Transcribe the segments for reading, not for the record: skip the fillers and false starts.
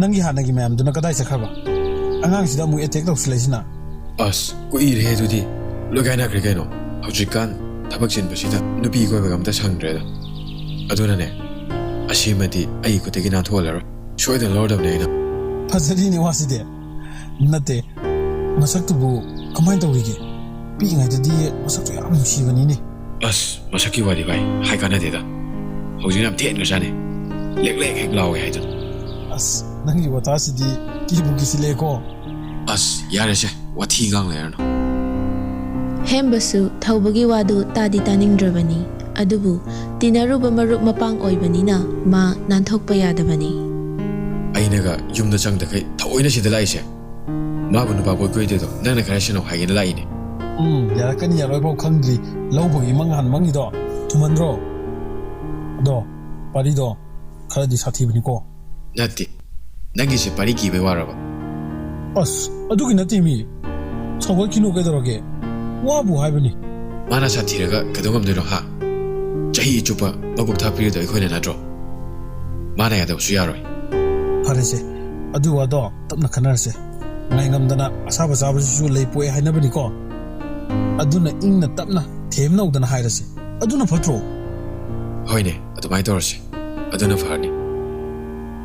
नंगी हानगी मैम दुना कदाई चखरबा अंगांग सिदा मु अटैक तौसलेसिना अस कुई रे दुदी लोगाइना क्रे कैनो हौजिकान थबक चिनबसिदा नुपी कोइबा गमता सांग्रेदा अदुनाने असिमदि आई कुतेगी नाथोलर सोइदा लॉर्डबनेना फजरी ने वासिदे नते मसक्तुबु कमाइन तौरिगे पिङाइददि मसक्तु याम नुसिबनिने अस मसक्की वादी भाई हाइकाना देदा हौजिना थेन गजाने लेक हेक लावे हाइदु अस नंगी वतासिदि किबु किसिलेको अस यारेसे वाथी गांग लेरनो हेमबसु थौबगी वादु तादि तानिंद्रबनी अदुबु तिनरुब मरुप मपांग ओइबनिना मा नानथोकपा यादबनी आइनगा युमदा चंगदखै थौइना सिदा लाइसे माबु नुपा बोय कोइदेदो नंना खरासिनो हाइगेना लाइने यारकनी यारोइबाव खंद्रि लौबगी मंगहान मंगिदो तुमनद्रो दो पारिदो खरदि साथीबनिको नत्ति नंगी से पारी की बेवारबा अस अदुगी नत्ति मी छगल किनो केदरोगे वाबु हाइबनी माना साथीरगा कदोगम देनो हा चही चुपा मबुक थापिरदो अखोइना नद्रो माना यादबसु यारोय फरेसे अदु वादो तपना खनरसे ngaingamdana asaba sabasu leipoe hainabani ko aduna ingna tapna themnaudana hairase aduna phatro hoine adumai torse aduna farni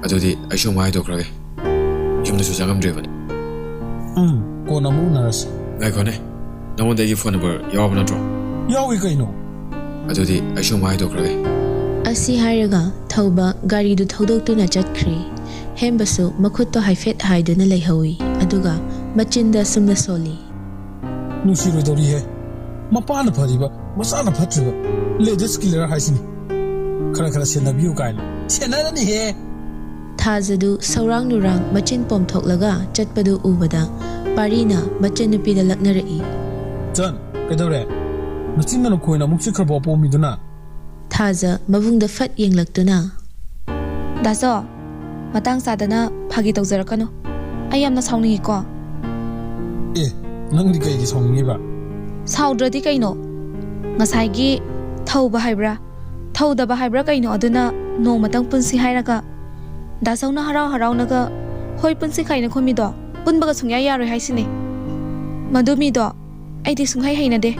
adudi aisho mai dokrage yumna su jangam drevani ko namu narase ngai kone namonda gi phone number yawabna tro yawi kaino adudi aisho mai dokrage asi hairaga thauba gari du thodoktu na chatkhri हेमबसु मखुत्तो हाइफेट हाइदुना लेहौई अदुगा मचिंदा Sumana सोली नुसिरो दौरी है मपाना फरिबा मसाना फत्रिबा ladies killer हाइसिनी खरा खरा सेनाबियो काइना सेनारनी हे थाजदु सौरांग नुरांग मचिन पोमथोकलगा चटपदु उबदा पारीना मचिन नुपीदा लक्नरई जन केदौरे मचिंना कोइना मुक्सि खरबो पोमिदुना थाजा मबुंगदा फट येंगलक्तुना दासो matang sadana phagi tawjarakano ai yamna sauni ko nang di kai gi sauni ba saudradi kaino ngasai gi thauba haibra thauda ba haibra kaino aduna no matang punsi hairaga da sauna harau naga hoi punsi khaina khomi do punba ga sungya yaroi haisini madumi do ai di sunghai haina de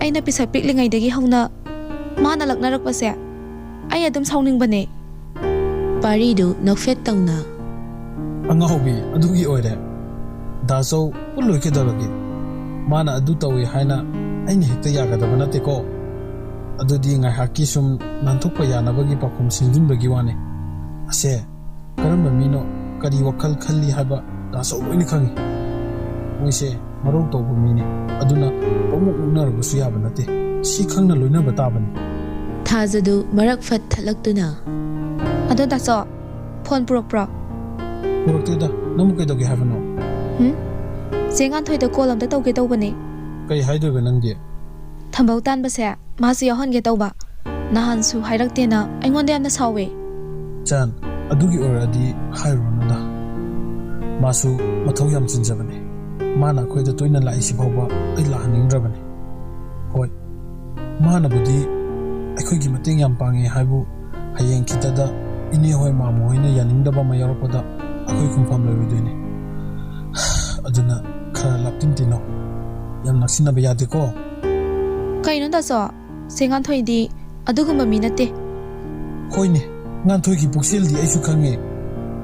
aina pisa piklingai degi hauna mana laknarak pase ai adum sauning bane पारीदु नोफेट तौना अंगाहोबी अदुगी ओइरे दासो पुलोय के दरगे माना अदु तौई हाइना आइने हेक्ता यागदब नतेको अदुदी ngai hakki sum nanthokpa yanabagi pakhum sinjinbagi wane ase karamba mino kari wakal khalli haba daso loini khangi moise marok tawbu mini aduna pomuk ugnarbu su yaba nate si khangna loina batabani थाजदु मरक फट थलक्तुना ado daso phone pro पुरक्तेदा नमु के दोगे हाबनो sengan thoi da call am da tawge tawbane kai haidoi nangdi thambau tan base masu yahon ge tawba nahan su hairakte na aingonde amna sawe chan adugi oradi hairunada masu mathau yam chinjabane mana khoida toina laisi bawba ai la haningdrabane hoi mana budi akhoi gi mateng yam pange haibu hayeng kitada ini hoi mamu hoina yaningdaba mayaropada akhoi kumfam loidoine aduna khara laptin tino yam naksina ba yade ko kaino da so sengan thoi di aduguma minate hoine ngan thoi gi buksel di aisu khange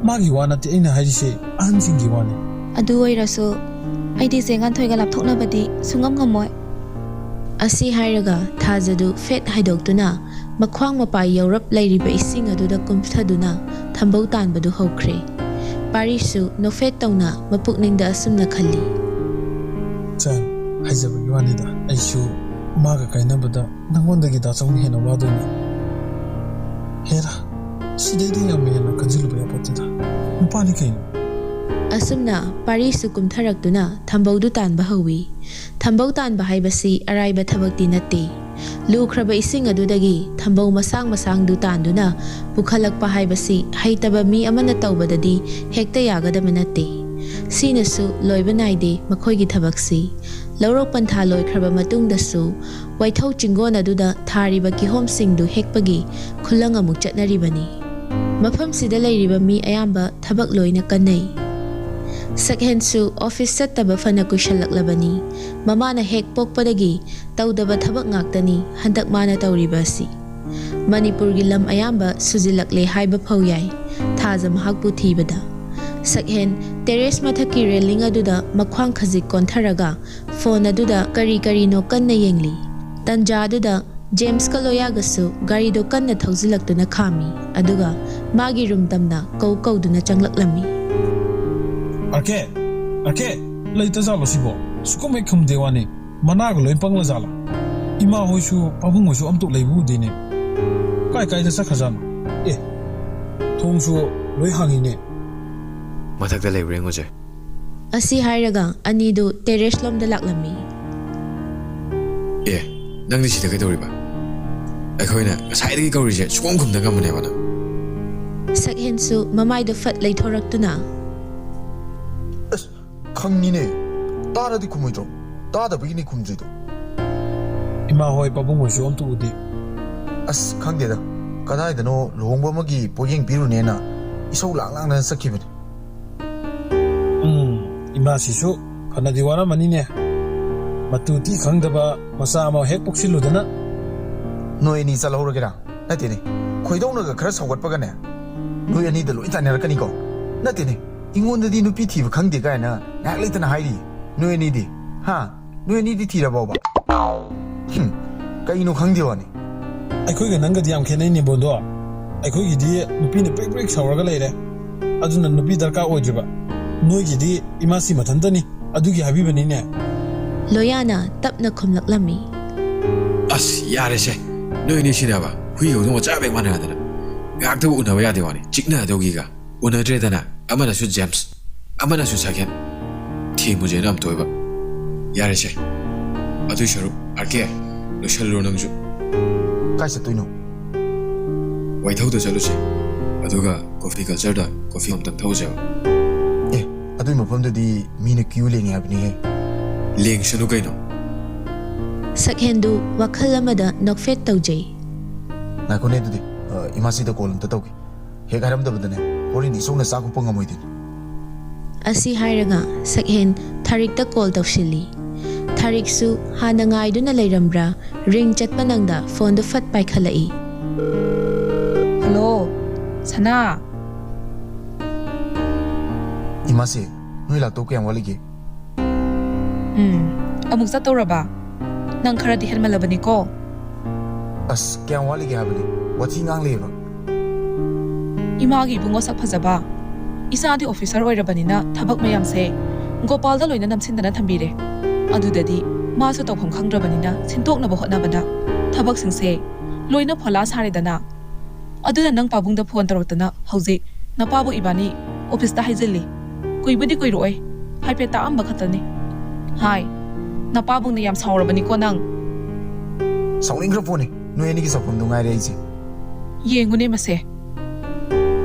magi wana te aina harise ahansing gi wane adu oiraso aidi sengan thoi ga lapthokna badi sungam ngamoi asi hairaga thajadu fet haidoktuna makhwang mapai yorap lairiba ising aduda kumthaduna thambau tanbadu hokre parisu no fet tawna mapukningda asumna khalli chan haijabu yuanida aisu maga kainabada nangondagi da chawni hena wadoini hera sidedi yamena kanjilu ba yapotida nupani kaino ꯑꯁꯨꯝꯅ ꯄꯥꯔꯤꯁꯨ ꯀꯨꯝꯊꯔꯛꯇꯨꯅ ꯊꯝꯕꯧꯗꯨ ꯇꯥꯟꯕ ꯍꯧꯋꯤ꯫ ꯊꯝꯕꯧ ꯇꯥꯟꯕ ꯍꯥꯏꯕꯁꯤ ꯑꯔꯥꯏꯕ ꯊꯕꯛꯇꯤ ꯅꯠꯇꯦ꯫ ꯂꯨꯈ꯭ꯔꯕ ꯏꯁꯤꯡ ꯑꯗꯨꯗꯒꯤ ꯊꯝꯕꯧ ꯃꯁꯥꯡ ꯃꯁꯥꯡꯗꯨ ꯇꯥꯟꯗꯨꯅ ꯄꯨꯈꯠꯂꯛꯄ ꯍꯥꯏꯕꯁꯤ ꯍꯩꯇꯕ ꯃꯤ ꯑꯃꯅ ꯇꯧꯕꯗꯗꯤ ꯍꯦꯛꯇ ꯌꯥꯒꯗꯕ ꯅꯠꯇꯦ꯫ ꯁꯤꯅꯁꯨ ꯂꯣꯏꯕ ꯅꯥꯏꯗꯦ ꯃꯈꯣꯏꯒꯤ ꯊꯕꯛꯁꯤ꯫ ꯂꯧꯔꯣꯛ ꯄꯟꯊꯥ ꯂꯣꯏꯈ꯭ꯔꯕ ꯃꯇꯨꯡꯗꯁꯨ ꯋꯥꯏꯊꯧ ꯆꯤꯡꯒꯣꯟ ꯑꯗꯨꯗ ꯊꯥꯔꯤꯕ ꯀꯤꯍꯣꯝꯁꯤꯡꯗꯨ ꯍꯦꯛꯄꯒꯤ ꯈꯨꯂꯪ ꯑꯃꯨꯛ ꯆꯠꯅꯔꯤꯕꯅꯤ꯫ ꯃꯐꯝꯁꯤꯗ ꯂꯩꯔꯤꯕ ꯃꯤ ꯑꯌꯥꯝꯕ ꯊꯕꯛ ꯂꯣꯏꯅ ꯀꯟꯅꯩ꯫ ꯁꯛꯍꯦꯟꯁꯨ ꯑꯣꯐꯤꯁ ꯆꯠꯇꯕ ꯐꯅ ꯀꯨꯏꯁꯜꯂꯛꯂꯕꯅꯤ꯫ ꯃꯃꯥꯅ ꯍꯦꯛ ꯄꯣꯛꯄꯗꯒꯤ ꯇꯧꯗꯕ ꯊꯕꯛ ꯉꯥꯛꯇꯅꯤ ꯍꯟꯗꯛ ꯃꯥꯅ ꯇꯧꯔꯤꯕ ꯑꯁꯤ꯫ ꯃꯅꯤꯄꯨꯔꯒꯤ ꯂꯝ ꯑꯌꯥꯝꯕ ꯁꯨꯖꯤꯜꯂꯛꯂꯦ ꯍꯥꯏꯕ ꯐꯧ ꯌꯥꯏ ꯊꯥꯖ ꯃꯍꯥꯛꯄꯨ ꯊꯤꯕꯗ꯫ ꯁꯛꯍꯦꯟ ꯇꯦꯔꯦꯁ ꯃꯊꯛꯀꯤ ꯔꯦꯂꯤꯡ ꯑꯗꯨꯗ ꯃꯈ꯭ꯋꯥꯡ ꯈꯖꯤꯛ ꯀꯣꯟꯊꯔꯒ ꯐꯣꯟ ꯑꯗꯨꯗ ꯀꯔꯤ ꯀꯔꯤꯅꯣ ꯀꯟꯅ ꯌꯦꯡꯂꯤ꯫ ꯇꯟꯖꯥ ꯑꯗꯨꯗ ꯖꯦꯝꯁꯀ ꯂꯣꯌꯥꯒꯁꯨ ꯒꯥꯔꯤꯗꯣ ꯀꯟꯅ ꯊꯧꯖꯤꯜꯂꯛꯇꯨꯅ ꯈꯥꯝꯃꯤ꯫ ꯑꯗꯨꯒ ꯃꯥꯒꯤ ꯔꯨꯝ ꯇꯝꯅ ꯀꯧꯗꯨꯅ ꯆꯪꯂꯛꯂꯝꯃꯤ꯫ ꯑꯔꯀꯦ ꯂꯩꯇꯖꯥꯠꯂꯣ ꯁꯤꯕꯣ? ꯁꯨꯀꯨꯝ ꯍꯦꯛ ꯈꯨꯝꯗꯦ ꯋꯥꯅꯤ, ꯃꯅꯥꯒ ꯂꯣꯏ ꯄꯪꯂꯖꯥꯠꯂꯣ? ꯏꯃꯥ ꯍꯣꯏꯁꯨ ꯄꯥꯕꯨꯡ ꯍꯣꯏꯁꯨ ꯑꯝꯇ ꯂꯩꯕ ꯎꯗꯦꯅꯦ꯫ ꯀꯥꯏꯗ ꯆꯠꯈ꯭ꯔꯖꯥꯠꯅꯣ? ꯊꯣꯡꯁꯨ ꯂꯣꯏ ꯍꯥꯡꯉꯤꯅꯦ꯫ ꯃꯊꯛꯇ ꯂꯩꯕ꯭ꯔꯥ ꯌꯦꯡꯉꯨꯁꯦ꯫ ꯑꯁꯤ ꯍꯥꯏꯔꯒ ꯑꯅꯤꯗꯨ ꯇꯦꯔꯦꯁ ꯂꯣꯝꯗ ꯂꯥꯛꯂꯝꯃꯤ꯫ ꯅꯪꯗꯤ ꯁꯤꯗ ꯀꯩꯗꯧꯔꯤꯕ? ꯑꯩꯈꯣꯏꯅ ꯉꯁꯥꯏꯗꯒꯤ ꯀꯧꯔꯤꯁꯦ ꯁꯨꯛꯈꯨꯝ ꯈꯨꯝꯗꯉꯝꯕꯅꯦꯕ ꯅꯪ꯫ ꯁꯛꯍꯦꯟꯁꯨ ꯃꯃꯥꯏꯗꯣ ꯐꯠ ꯂꯩꯊꯣꯔꯛꯇꯨꯅ ꯈꯪꯉꯤꯅꯦ, ꯇꯥꯔꯗꯤ ꯈꯨꯝꯃꯣꯏꯗ꯭ꯔꯣ? ꯇꯥꯗꯕꯒꯤꯅꯦ ꯈꯨꯝꯗ꯭ꯔꯤꯗꯣ꯫ ꯏꯃꯥ ꯍꯣꯏ ꯄꯥꯕꯨꯡ ꯍꯣꯏꯁꯨ ꯑꯝꯇ ꯎꯗꯦ꯫ ꯈꯪꯗꯦꯗ, ꯀꯗꯥꯏꯗꯅꯣ ꯂꯨꯍꯣꯡꯕ ꯑꯃꯒꯤ ꯄꯣꯠꯌꯦꯡ ꯄꯤꯔꯨꯅꯦꯅ ꯏꯁꯧ ꯂꯥꯡꯗꯅ ꯆꯠꯈꯤꯕꯅꯤ꯫ ꯏꯃꯥꯁꯤꯁꯨ ꯐꯅꯗꯤ ꯋꯥꯔꯝꯃꯅꯤꯅꯦ, ꯃꯇꯨ ꯇꯤ ꯈꯪꯗꯕ ꯃꯆꯥ ꯑꯃ ꯍꯦꯛ ꯄꯣꯛꯁꯤꯜꯂꯨꯗꯅ꯫ ꯅꯣꯏ ꯑꯅꯤ ꯆꯠꯍꯧꯔꯒꯦꯔꯥ? ꯅꯠꯇꯦꯅꯦ, ꯈꯣꯏꯗꯧꯅꯒ ꯈꯔ ꯁꯧꯒꯠꯄꯒꯅꯦ ꯅꯣꯏ ꯑꯅꯤꯗ ꯂꯣꯏ ꯇꯥꯟꯅꯔꯛꯀꯅꯤꯀꯣ? ꯅꯠꯇꯦꯅꯦ, ꯑꯩꯉꯣꯟꯗꯗꯤ ꯅꯨꯄꯤ ꯊꯤꯕ ꯈꯪꯗꯦ ꯀꯥꯏꯅ ꯉꯥꯏꯍꯥꯛ ꯂꯩꯇꯅ ꯍꯥꯏꯔꯤ꯫ ꯅꯣꯏ ꯑꯅꯤꯗꯤ ꯅꯣꯏ ꯑꯅꯤꯗꯤ ꯊꯤꯔꯕꯣꯕ? ꯀꯩꯅꯣ ꯈꯪꯗꯦ ꯋꯥꯅꯤ꯫ ꯑꯩꯈꯣꯏꯒ ꯅꯪꯒꯗꯤ ꯌꯥꯝ ꯈꯦꯠꯅꯩꯅꯦ ꯕꯣꯟꯗꯣ꯫ ꯑꯩꯈꯣꯏꯒꯤꯗꯤ ꯅꯨꯄꯤꯅ ꯄ꯭ꯔꯦꯛ ꯄ꯭ꯔꯦꯛ ꯁꯧꯔꯒ ꯂꯩꯔꯦ, ꯑꯗꯨꯅ ꯅꯨꯄꯤ ꯗꯔꯀꯥꯔ ꯑꯣꯏꯗ꯭ꯔꯤꯕ꯫ ꯅꯣꯏꯒꯤꯗꯤ ꯏꯃꯥꯁꯤ ꯃꯊꯟꯇꯅꯤ, ꯑꯗꯨꯒꯤ ꯍꯥꯏꯕꯤꯕꯅꯤꯅꯦ꯫ ꯂꯣꯌꯥꯅ ꯇꯞꯅ ꯈꯨꯝꯂꯛꯂꯝꯃꯤ꯫ ꯌꯥꯔꯦꯁꯦ, ꯅꯣꯏ ꯑꯅꯤ ꯁꯤꯅꯕ ꯍꯨꯏ ꯍꯧꯗꯣꯡꯒ ꯆꯞ ꯍꯦꯛ ꯃꯥꯟꯅꯗꯅ ꯉꯥꯏꯍꯥꯛꯇꯕꯨ ꯎꯅꯕ ꯌꯥꯗꯦ ꯋꯥꯅꯤ, ꯆꯤꯛꯅꯗꯧꯒꯤꯒ ꯎꯅꯗ꯭ꯔꯦꯗꯅ꯫ ꯑꯃꯅꯁꯨ ꯖꯦꯝꯁ, ꯑꯃꯅꯁꯨ ꯁꯛꯍꯦꯟ, ꯊꯦꯡꯃꯨꯖꯦꯅ ꯑꯝꯇꯣꯏꯕ꯫ ꯌꯥꯔꯦꯁꯦ, ꯑꯗꯨꯏ ꯁꯔꯨꯛ ꯑꯔꯀꯦ ꯂꯣꯏꯁꯜꯂꯨꯔꯣ ꯅꯪꯁꯨ꯫ ꯀꯥꯏ ꯆꯠꯇꯣꯏꯅꯣ? ꯋꯥꯏꯊꯧꯗ ꯆꯠꯂꯨꯁꯦ, ꯑꯗꯨꯒ ꯀꯣꯐꯤ ꯀꯜꯆꯔꯗ ꯀꯣꯐꯤ ꯑꯝꯇꯪ ꯊꯛꯎꯁꯦꯕ꯫ ꯑꯗꯨꯏ ꯃꯐꯝꯗꯨꯗꯤ ꯃꯤꯅ ꯀ꯭ꯌꯨ ꯂꯦꯡꯉꯦ ꯍꯥꯏꯕꯅꯤꯍꯦ꯫ ꯂꯦꯡꯁꯅꯨ ꯀꯩꯅꯣ꯫ ꯁꯛꯍꯦꯟꯗꯨ ꯋꯥꯈꯜ ꯑꯃꯗ ꯅꯣꯛꯐꯦꯠ ꯇꯧꯖꯩ꯫ ꯉꯥꯏꯈꯣꯅꯦ ꯑꯗꯨꯗꯤ ꯏꯃꯥꯁꯤꯗ ꯀꯣꯜ ꯑꯝꯇ ꯇꯧꯒꯦ꯫ ꯍꯦꯛ ꯍꯥꯏꯔꯝꯗꯕꯗꯅꯦ ꯍꯣꯔꯦꯟ ꯏꯁꯧꯅ ꯆꯥꯛ ꯀꯨꯞꯄ ꯉꯝꯃꯣꯏꯗꯣꯏꯅꯤ꯫ ꯑꯁꯤ ꯍꯥꯏꯔꯒ ꯁꯛꯍꯦꯟ ꯊꯥꯔꯤꯛꯇ ꯀꯣꯜ ꯇꯧꯁꯤꯜꯂꯤ꯫ ꯊꯥꯔꯤꯛꯁꯨ ꯍꯥꯟꯅ ꯉꯥꯏꯗꯨꯅ ꯂꯩꯔꯝꯕ꯭ꯔꯥ ꯔꯤꯡ ꯆꯠꯄ ꯅꯪꯗ ꯐꯣꯟꯗꯨ ꯐꯠ ꯄꯥꯏꯈꯠꯂꯛꯏ꯫ ꯍꯜꯂꯣ, ꯁꯅꯥ꯫ ꯏꯃꯥꯁꯤ, ꯅꯣꯏ ꯂꯥꯛꯇꯧ ꯀꯌꯥꯝ ꯋꯥꯠꯂꯤꯒꯦ? ꯑꯃꯨꯛ ꯆꯠꯇꯧꯔꯕ? ꯅꯪ ꯈꯔꯗꯤ ꯍꯦꯟꯃꯜꯂꯕꯅꯤꯀꯣ꯫ ꯀꯌꯥꯝ ꯋꯥꯠꯂꯤꯒꯦ ꯍꯥꯏꯕꯅꯤ, ꯋꯥꯊꯤ ꯉꯥꯡꯂꯦꯕ꯫ ꯏꯃꯥꯒꯤ ꯏꯕꯨꯡꯉꯣ ꯁꯛ ꯐꯖꯕ, ꯏꯆꯥꯗꯤ ꯑꯣꯐꯤꯁꯔ ꯑꯣꯏꯔꯕꯅꯤꯅ ꯊꯕꯛ ꯃꯌꯥꯝꯁꯦ ꯒꯣꯄꯥꯜꯗ ꯂꯣꯏꯅ ꯅꯝꯁꯤꯟꯗꯅ ꯊꯝꯕꯤꯔꯦ꯫ ꯑꯗꯨꯗꯗꯤ ꯃꯥꯁꯨ ꯇꯧꯐꯝ ꯈꯪꯗ꯭ꯔꯕꯅꯤꯅ ꯁꯤꯟꯇꯣꯛꯅꯕ ꯍꯣꯠꯅꯕꯗ ꯊꯕꯛꯁꯤꯡꯁꯦ ꯂꯣꯏꯅ ꯐꯣꯂꯥ ꯁꯥꯔꯦꯗꯅ꯫ ꯑꯗꯨꯅ ꯅꯪ ꯄꯥꯕꯨꯡꯗ ꯐꯣꯟ ꯇꯧꯔꯛꯇꯅ ꯍꯧꯖꯤꯛ ꯅꯄꯥꯕꯨ ꯏꯕꯥꯅꯤ ꯑꯣꯐꯤꯁꯇ ꯍꯥꯏꯖꯤꯜꯂꯤ꯫ ꯀꯨꯏꯕꯨꯗꯤ ꯀꯨꯏꯔꯛꯑꯣꯏ, ꯍꯥꯏꯐꯦꯠ ꯇꯥꯛꯑꯝꯕ ꯈꯛꯇꯅꯤ꯫ ꯅꯄꯥꯕꯨꯡꯅ ꯌꯥꯝ ꯁꯥꯎꯔꯕꯅꯤꯀꯣ ꯅꯪ꯫ ꯁꯥꯎꯅꯤꯡꯈ꯭ꯔ ꯄꯣꯠꯅꯤ, ꯅꯣꯏ ꯑꯅꯤꯒꯤ ꯁꯥꯎꯐꯝꯗꯨ ꯉꯥꯏꯔꯦ ꯑꯩꯁꯦ꯫ ꯌꯦꯡꯉꯨꯅꯦ ꯃꯁꯦ꯫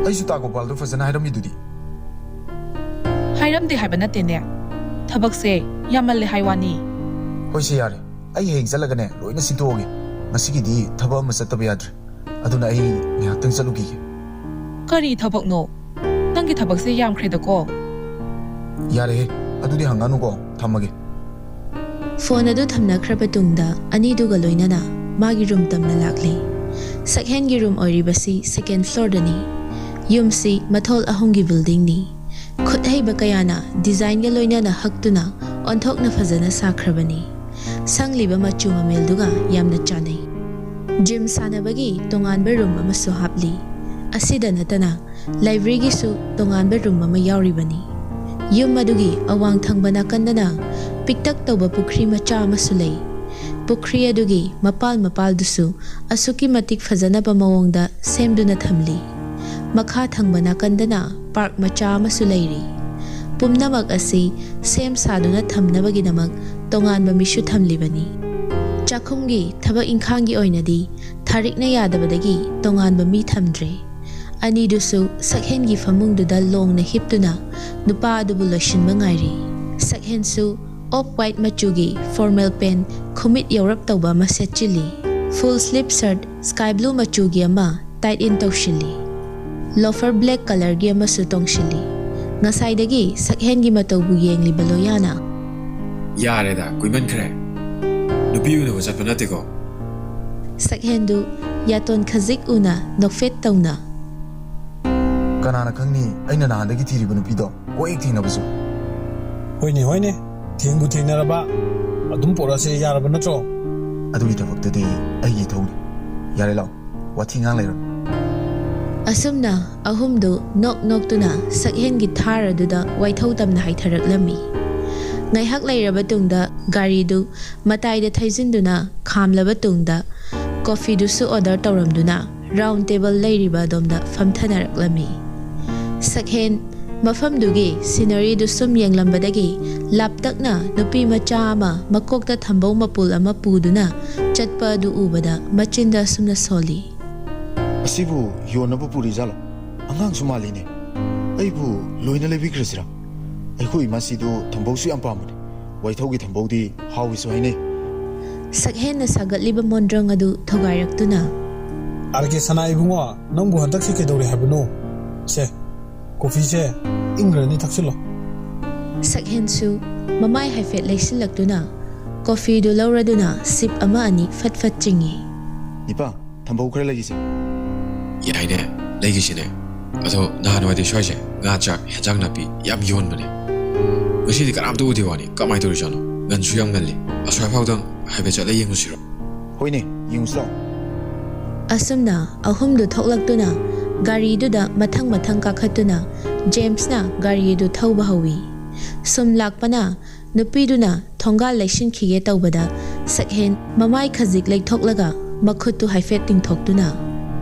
ꯑꯩꯁꯨ ꯇꯥ ꯒꯣꯄꯥꯜꯗꯣ ꯐꯖꯅ ꯍꯥꯏꯔꯝꯃꯤꯗꯨꯗꯤ꯫ ꯍꯥꯏꯔꯝꯗꯦ ꯍꯥꯏꯕ ꯅꯠꯇꯦꯅꯦ, ꯊꯕꯛꯁꯦ ꯌꯥꯝꯃꯜꯂꯦ ꯍꯥꯏ ꯋꯥꯅꯤ꯫ ꯍꯣꯏꯁꯦ ꯌꯥꯔꯦ, ꯑꯩ ꯍꯌꯦꯡ ꯆꯠꯂꯒꯅꯦ ꯂꯣꯏꯅ ꯁꯤꯟꯇꯣꯛꯑꯒꯦ꯫ ꯉꯁꯤꯒꯤꯗꯤ ꯊꯕꯛ ꯑꯃ ꯆꯠꯇꯕ ꯌꯥꯗ꯭ꯔꯦ, ꯑꯗꯨꯅ ꯑꯩ ꯉꯥꯏꯍꯥꯛꯇꯪ ꯆꯠꯂꯨꯈꯤꯒꯦ꯫ ꯀꯔꯤ ꯊꯕꯛꯅꯣ? ꯅꯪꯒꯤ ꯊꯕꯛꯁꯦ ꯌꯥꯝꯈ꯭ꯔꯦꯗꯀꯣ꯫ ꯌꯥꯔꯦꯍꯦ, ꯑꯗꯨꯗꯤ ꯍꯪꯉꯅꯨꯀꯣ, ꯊꯝꯃꯒꯦ꯫ ꯐꯣꯟ ꯑꯗꯨ ꯊꯝꯅꯈ꯭ꯔꯕ ꯇꯨꯡꯗ ꯑꯅꯤꯗꯨꯒ ꯂꯣꯏꯅꯅ ꯃꯥꯒꯤ ꯔꯨꯝ ꯇꯝꯅ ꯂꯥꯛꯂꯤ꯫ ꯁꯛꯍꯦꯟꯒꯤ ꯔꯨꯝ ꯑꯣꯏꯔꯤꯕꯁꯤ ꯁꯦꯀꯦꯟ ꯐ꯭ꯂꯣꯔꯗꯅꯤ꯫ ꯌꯨꯝꯁꯤ ꯃꯊꯣꯜ 3ꯒꯤ ꯕꯤꯜꯗꯤꯡꯅꯤ꯫ ꯈꯨꯠꯍꯩꯕ ꯀꯌꯥꯅ ꯗꯤꯖꯥꯏꯟꯒ ꯂꯣꯏꯅꯅ ꯍꯛꯇꯨꯅ ꯑꯣꯟꯊꯣꯛꯅ ꯐꯖꯅ ꯁꯥꯈ꯭ꯔꯕꯅꯤ꯫ ꯁꯪꯂꯤꯕ ꯃꯆꯨ ꯃꯃꯦꯜꯗꯨꯒ ꯌꯥꯝꯅ ꯆꯥꯅꯩ꯫ ꯖꯤꯝ ꯁꯥꯟꯅꯕꯒꯤ ꯇꯣꯉꯥꯟꯕ ꯔꯨꯝ ꯑꯃꯁꯨ ꯍꯥꯞꯂꯤ꯫ ꯑꯁꯤꯗ ꯅꯠꯇꯅ ꯂꯥꯏꯕ꯭ꯔꯦꯔꯤꯒꯤꯁꯨ ꯇꯣꯉꯥꯟꯕ ꯔꯨꯝ ꯑꯃ ꯌꯥꯎꯔꯤꯕꯅꯤ꯫ ꯌꯨꯝ ꯑꯗꯨꯒꯤ ꯑꯋꯥꯡ ꯊꯪꯕ ꯅꯥꯀꯟꯗꯅ ꯄꯤꯛꯇꯛ ꯇꯧꯕ ꯄꯨꯈ꯭ꯔꯤ ꯃꯆꯥ ꯑꯃꯁꯨ ꯂꯩ꯫ ꯄꯨꯈ꯭ꯔꯤ ꯑꯗꯨꯒꯤ ꯃꯄꯥꯜꯗꯨꯁꯨ ꯑꯁꯨꯛꯀꯤ ꯃꯇꯤꯛ ꯐꯖꯅꯕ ꯃꯑꯣꯡꯗ ꯁꯦꯝꯗꯨꯅ ꯊꯝꯂꯤ꯫ ꯃꯈꯥ ꯊꯪꯕ ꯅꯥꯀꯟꯗꯅ ꯄꯥꯔꯛ ꯃꯆꯥ ꯑꯃꯁꯨ ꯂꯩꯔꯤ꯫ ꯄꯨꯝꯅꯃꯛ ꯑꯁꯤ ꯁꯦꯝ ꯁꯥꯗꯨꯅ ꯊꯝꯅꯕꯒꯤꯗꯃꯛ ꯇꯣꯉꯥꯟꯕ ꯃꯤꯁꯨ ꯊꯝꯂꯤꯕꯅꯤ꯫ ꯆꯥꯛꯈꯨꯝꯒꯤ ꯊꯕꯛ ꯏꯪꯈꯥꯡꯒꯤ ꯑꯣꯏꯅꯗꯤ ꯊꯥꯔꯤꯛꯅ ꯌꯥꯗꯕꯗꯒꯤ ꯇꯣꯉꯥꯟꯕ ꯃꯤ ꯊꯝꯗ꯭ꯔꯦ꯫ ꯑꯅꯤꯗꯨꯁꯨ ꯁꯛꯍꯦꯟꯒꯤ ꯐꯃꯨꯡꯗꯨꯗ ꯂꯣꯡꯅ ꯍꯤꯞꯇꯨꯅ ꯅꯨꯄꯥ ꯑꯗꯨꯕꯨ ꯂꯣꯏꯁꯤꯟꯕ ꯉꯥꯏꯔꯤ꯫ ꯁꯛꯍꯦꯟꯁꯨ ꯑꯣꯐ ꯋꯥꯏꯠ ꯃꯆꯨꯒꯤ ꯐꯣꯔꯃꯦꯜ ꯄꯦꯟ ꯈꯨꯃꯤꯠ ꯌꯧꯔꯞ ꯇꯧꯕ ꯑꯃ ꯁꯦꯠꯆꯤꯜꯂꯤ꯫ ꯐꯨꯜ ꯁ꯭ꯂꯤꯞ ꯁꯔꯠ ꯁ꯭ꯀꯥꯏ ꯕ꯭ꯂꯨ ꯃꯆꯨꯒꯤ ꯑꯃ ꯇꯥꯏꯠ ꯏꯟ ꯇꯧꯁꯤꯜꯂꯤ꯫ ꯂꯣꯐꯔ ꯕ꯭ꯂꯦꯛ ꯀꯂꯔꯒꯤ ꯑꯃꯁꯨ ꯇꯣꯡꯁꯤꯜꯂꯤ꯫ ꯉꯁꯥꯏꯗꯒꯤ ꯁꯛꯍꯦꯟꯒꯤ ꯃꯇꯧꯕꯨ ꯌꯦꯡꯂꯤꯕ ꯂꯣꯌꯥꯅ ꯌꯥꯔꯦꯗ ꯀꯨꯏꯃꯟꯈ꯭ꯔꯦ ꯅꯨꯄꯤ ꯎꯅꯕ ꯆꯠꯄ ꯅꯠꯇꯦꯀꯣ ꯁꯛꯍꯦꯟꯗꯨ ꯌꯥꯇꯣꯟ ꯈꯖꯤꯛ ꯎꯅ ꯅꯣꯛꯐꯦꯠ ꯇꯧꯅ ꯀꯅꯥꯅ ꯈꯪꯅꯤ ꯑꯩꯅ ꯅꯍꯥꯟꯗꯒꯤ ꯊꯤꯔꯤꯕ ꯅꯨꯄꯤꯗꯣ ꯀꯣꯏ ꯊꯦꯡꯅꯕꯁꯨ ꯍꯣꯏꯅꯦ ꯍꯣꯏꯅꯦ ꯊꯦꯡꯕꯨ ꯊꯦꯡꯅꯔꯕ ꯑꯗꯨꯝ ꯄꯣꯔꯛꯑꯁꯦ ꯌꯥꯔꯕ ꯅꯠꯇ꯭ꯔꯣ? ꯑꯗꯨꯒꯤ ꯊꯕꯛꯇꯗꯤ ꯑꯩꯒꯤ ꯊꯧꯅꯤ ꯌꯥꯔꯦ ꯂꯥꯛꯑꯣ ꯋꯥꯊꯤ ꯉꯥꯡ ꯂꯩꯔꯣ ꯑꯁꯨꯝꯅ ꯑꯍꯨꯝꯗꯨ ꯅꯣꯛ ꯅꯣꯛꯇꯨꯅ ꯁꯛꯍꯦꯟꯒꯤ ꯊꯥꯔ ꯑꯗꯨꯗ ꯋꯥꯏꯊꯧ ꯇꯝꯅ ꯍꯥꯏꯊꯔꯛꯂꯝꯃꯤ꯫ ꯉꯥꯏꯍꯥꯛ ꯂꯩꯔꯕ ꯇꯨꯡꯗ ꯒꯥꯔꯤꯗꯨ ꯃꯇꯥꯏꯗ ꯊꯩꯖꯤꯟꯗꯨꯅ ꯈꯥꯝꯂꯕ ꯇꯨꯡꯗ ꯀꯣꯐꯤꯗꯨꯁꯨ ꯑꯣꯔꯗꯔ ꯇꯧꯔꯝꯗꯨꯅ ꯔꯥꯎꯟ ꯇꯦꯕꯜ ꯂꯩꯔꯤꯕ ꯑꯗꯣꯝꯗ ꯐꯝꯊꯅꯔꯛꯂꯝꯃꯤ꯫ ꯁꯛꯍꯦꯟ ꯃꯐꯝꯗꯨꯒꯤ ꯁꯤꯅꯔꯤꯗꯨ ꯁꯨꯝ ꯌꯦꯡꯂꯝꯕꯗꯒꯤ ꯂꯥꯞꯇꯛꯅ ꯅꯨꯄꯤ ꯃꯆꯥ ꯑꯃ ꯃꯀꯣꯛꯇ ꯊꯝꯕꯧ ꯃꯄꯨꯜ ꯑꯃ ꯄꯨꯗꯨꯅ ꯆꯠꯄ ꯑꯗꯨ ꯎꯕꯗ ꯃꯆꯤꯟꯗ ꯑꯁꯨꯝꯅ ꯁꯣꯜꯂꯤ꯫ ꯑꯁꯤꯕꯨ ꯌꯣꯟꯅꯕ ꯄꯨꯔꯤꯖꯥꯠꯂꯣ? ꯑꯉꯥꯡꯁꯨ ꯃꯥꯜꯂꯤꯅꯦ ꯑꯩꯕꯨ ꯂꯣꯏꯅ ꯂꯩꯕꯤꯈ꯭ꯔꯁꯤꯔꯥ? ꯑꯩꯈꯣꯏ ꯏꯃꯥꯁꯤꯗꯨ ꯊꯝꯕꯧꯁꯨ ꯌꯥꯝ ꯄꯥꯝꯕꯅꯤ ꯋꯥꯏꯊꯧꯒꯤ ꯊꯝꯕꯧꯗꯤ ꯍꯥꯎꯏꯁꯨ ꯍꯥꯏꯅꯩ꯫ ꯁꯛꯍꯦꯟꯅ ꯁꯥꯒꯠꯂꯤꯕ ꯃꯣꯟꯗ꯭ꯔꯪ ꯑꯗꯨ ꯊꯨꯒꯥꯏꯔꯛꯇꯨꯅ ꯑꯥꯔꯀꯦ ꯁꯅꯥ ꯏꯕꯨꯡꯉꯣ ꯅꯪꯕꯨ ꯍꯟꯗꯛꯁꯤ ꯀꯩꯗꯧꯔꯦ ꯍꯥꯏꯕꯅꯣ? ꯁꯦ ꯀꯣꯐꯤꯁꯦ ꯏꯪꯈ꯭ꯔꯅꯤ ꯊꯛꯆꯤꯜꯂꯣ꯫ ꯁꯛꯍꯦꯟꯁꯨ ꯃꯃꯥꯏ ꯍꯥꯏꯐꯦꯠ ꯂꯩꯁꯤꯜꯂꯛꯇꯨꯅ ꯀꯣꯐꯤꯗꯨ ꯂꯧꯔꯗꯨꯅ ꯁꯤꯞ ꯑꯃ ꯑꯅꯤ ꯐꯠ ꯐꯠ ꯆꯤꯡꯏ꯫ ꯅꯤꯄꯥ ꯊꯝꯕꯧ ꯈꯔ ꯂꯩꯒꯤꯁꯦ꯫ ꯌꯥꯏꯅꯦ ꯂꯩꯒꯤꯁꯤꯅꯦ ꯑꯗꯣ ꯅꯍꯥꯟꯋꯥꯏꯗꯤ ꯁ꯭ꯋꯥꯏꯁꯦ ꯉꯥ ꯆꯥꯛ ꯍꯦꯟꯖꯥꯡ ꯅꯥꯄꯤ ꯌꯥꯝ ꯌꯣꯟꯕꯅꯦ ꯉꯁꯤꯗꯤ ꯀꯅꯥꯝꯇ ꯎꯗꯦ ꯋꯥꯅꯤ ꯀꯃꯥꯏꯅ ꯇꯧꯔꯤꯖꯥꯠꯅꯣ? ꯉꯟꯁꯨ ꯌꯥꯝ ꯉꯜꯂꯤ ꯑꯁ꯭ꯋꯥꯏꯐꯥꯎꯗꯪ ꯍꯥꯏꯐꯦꯠ ꯆꯠꯂ ꯌꯦꯡꯉꯨꯁꯤꯔꯣ? ꯍꯣꯏꯅꯦ ꯌꯦꯡꯉꯨꯁꯤ ꯂꯥꯛꯑꯣ꯫ ꯑꯁꯨꯝꯅ ꯑꯍꯨꯝꯗꯨ ꯊꯣꯛꯂꯛꯇꯨꯅ ꯒꯥꯔꯤꯗꯨꯗ ꯃꯊꯪ ꯃꯊꯪ ꯀꯥꯈꯠꯇꯨꯅ ꯖꯦꯝꯁꯅ ꯒꯥꯔꯤꯗꯨ ꯊꯧꯕ ꯍꯧꯏ꯫ ꯁꯨꯝ ꯂꯥꯛꯄꯅ ꯅꯨꯄꯤꯗꯨꯅ ꯊꯣꯡꯒꯥꯜ ꯂꯩꯁꯤꯟꯈꯤꯒꯦ ꯇꯧꯕꯗ ꯁꯛꯍꯦꯟ ꯃꯃꯥꯏ ꯈꯖꯤꯛ ꯂꯩꯊꯣꯛꯂꯒ ꯃꯈꯨꯠꯇꯨ ꯍꯥꯏꯐꯦꯠ ꯇꯤꯡꯊꯣꯛꯇꯨꯅ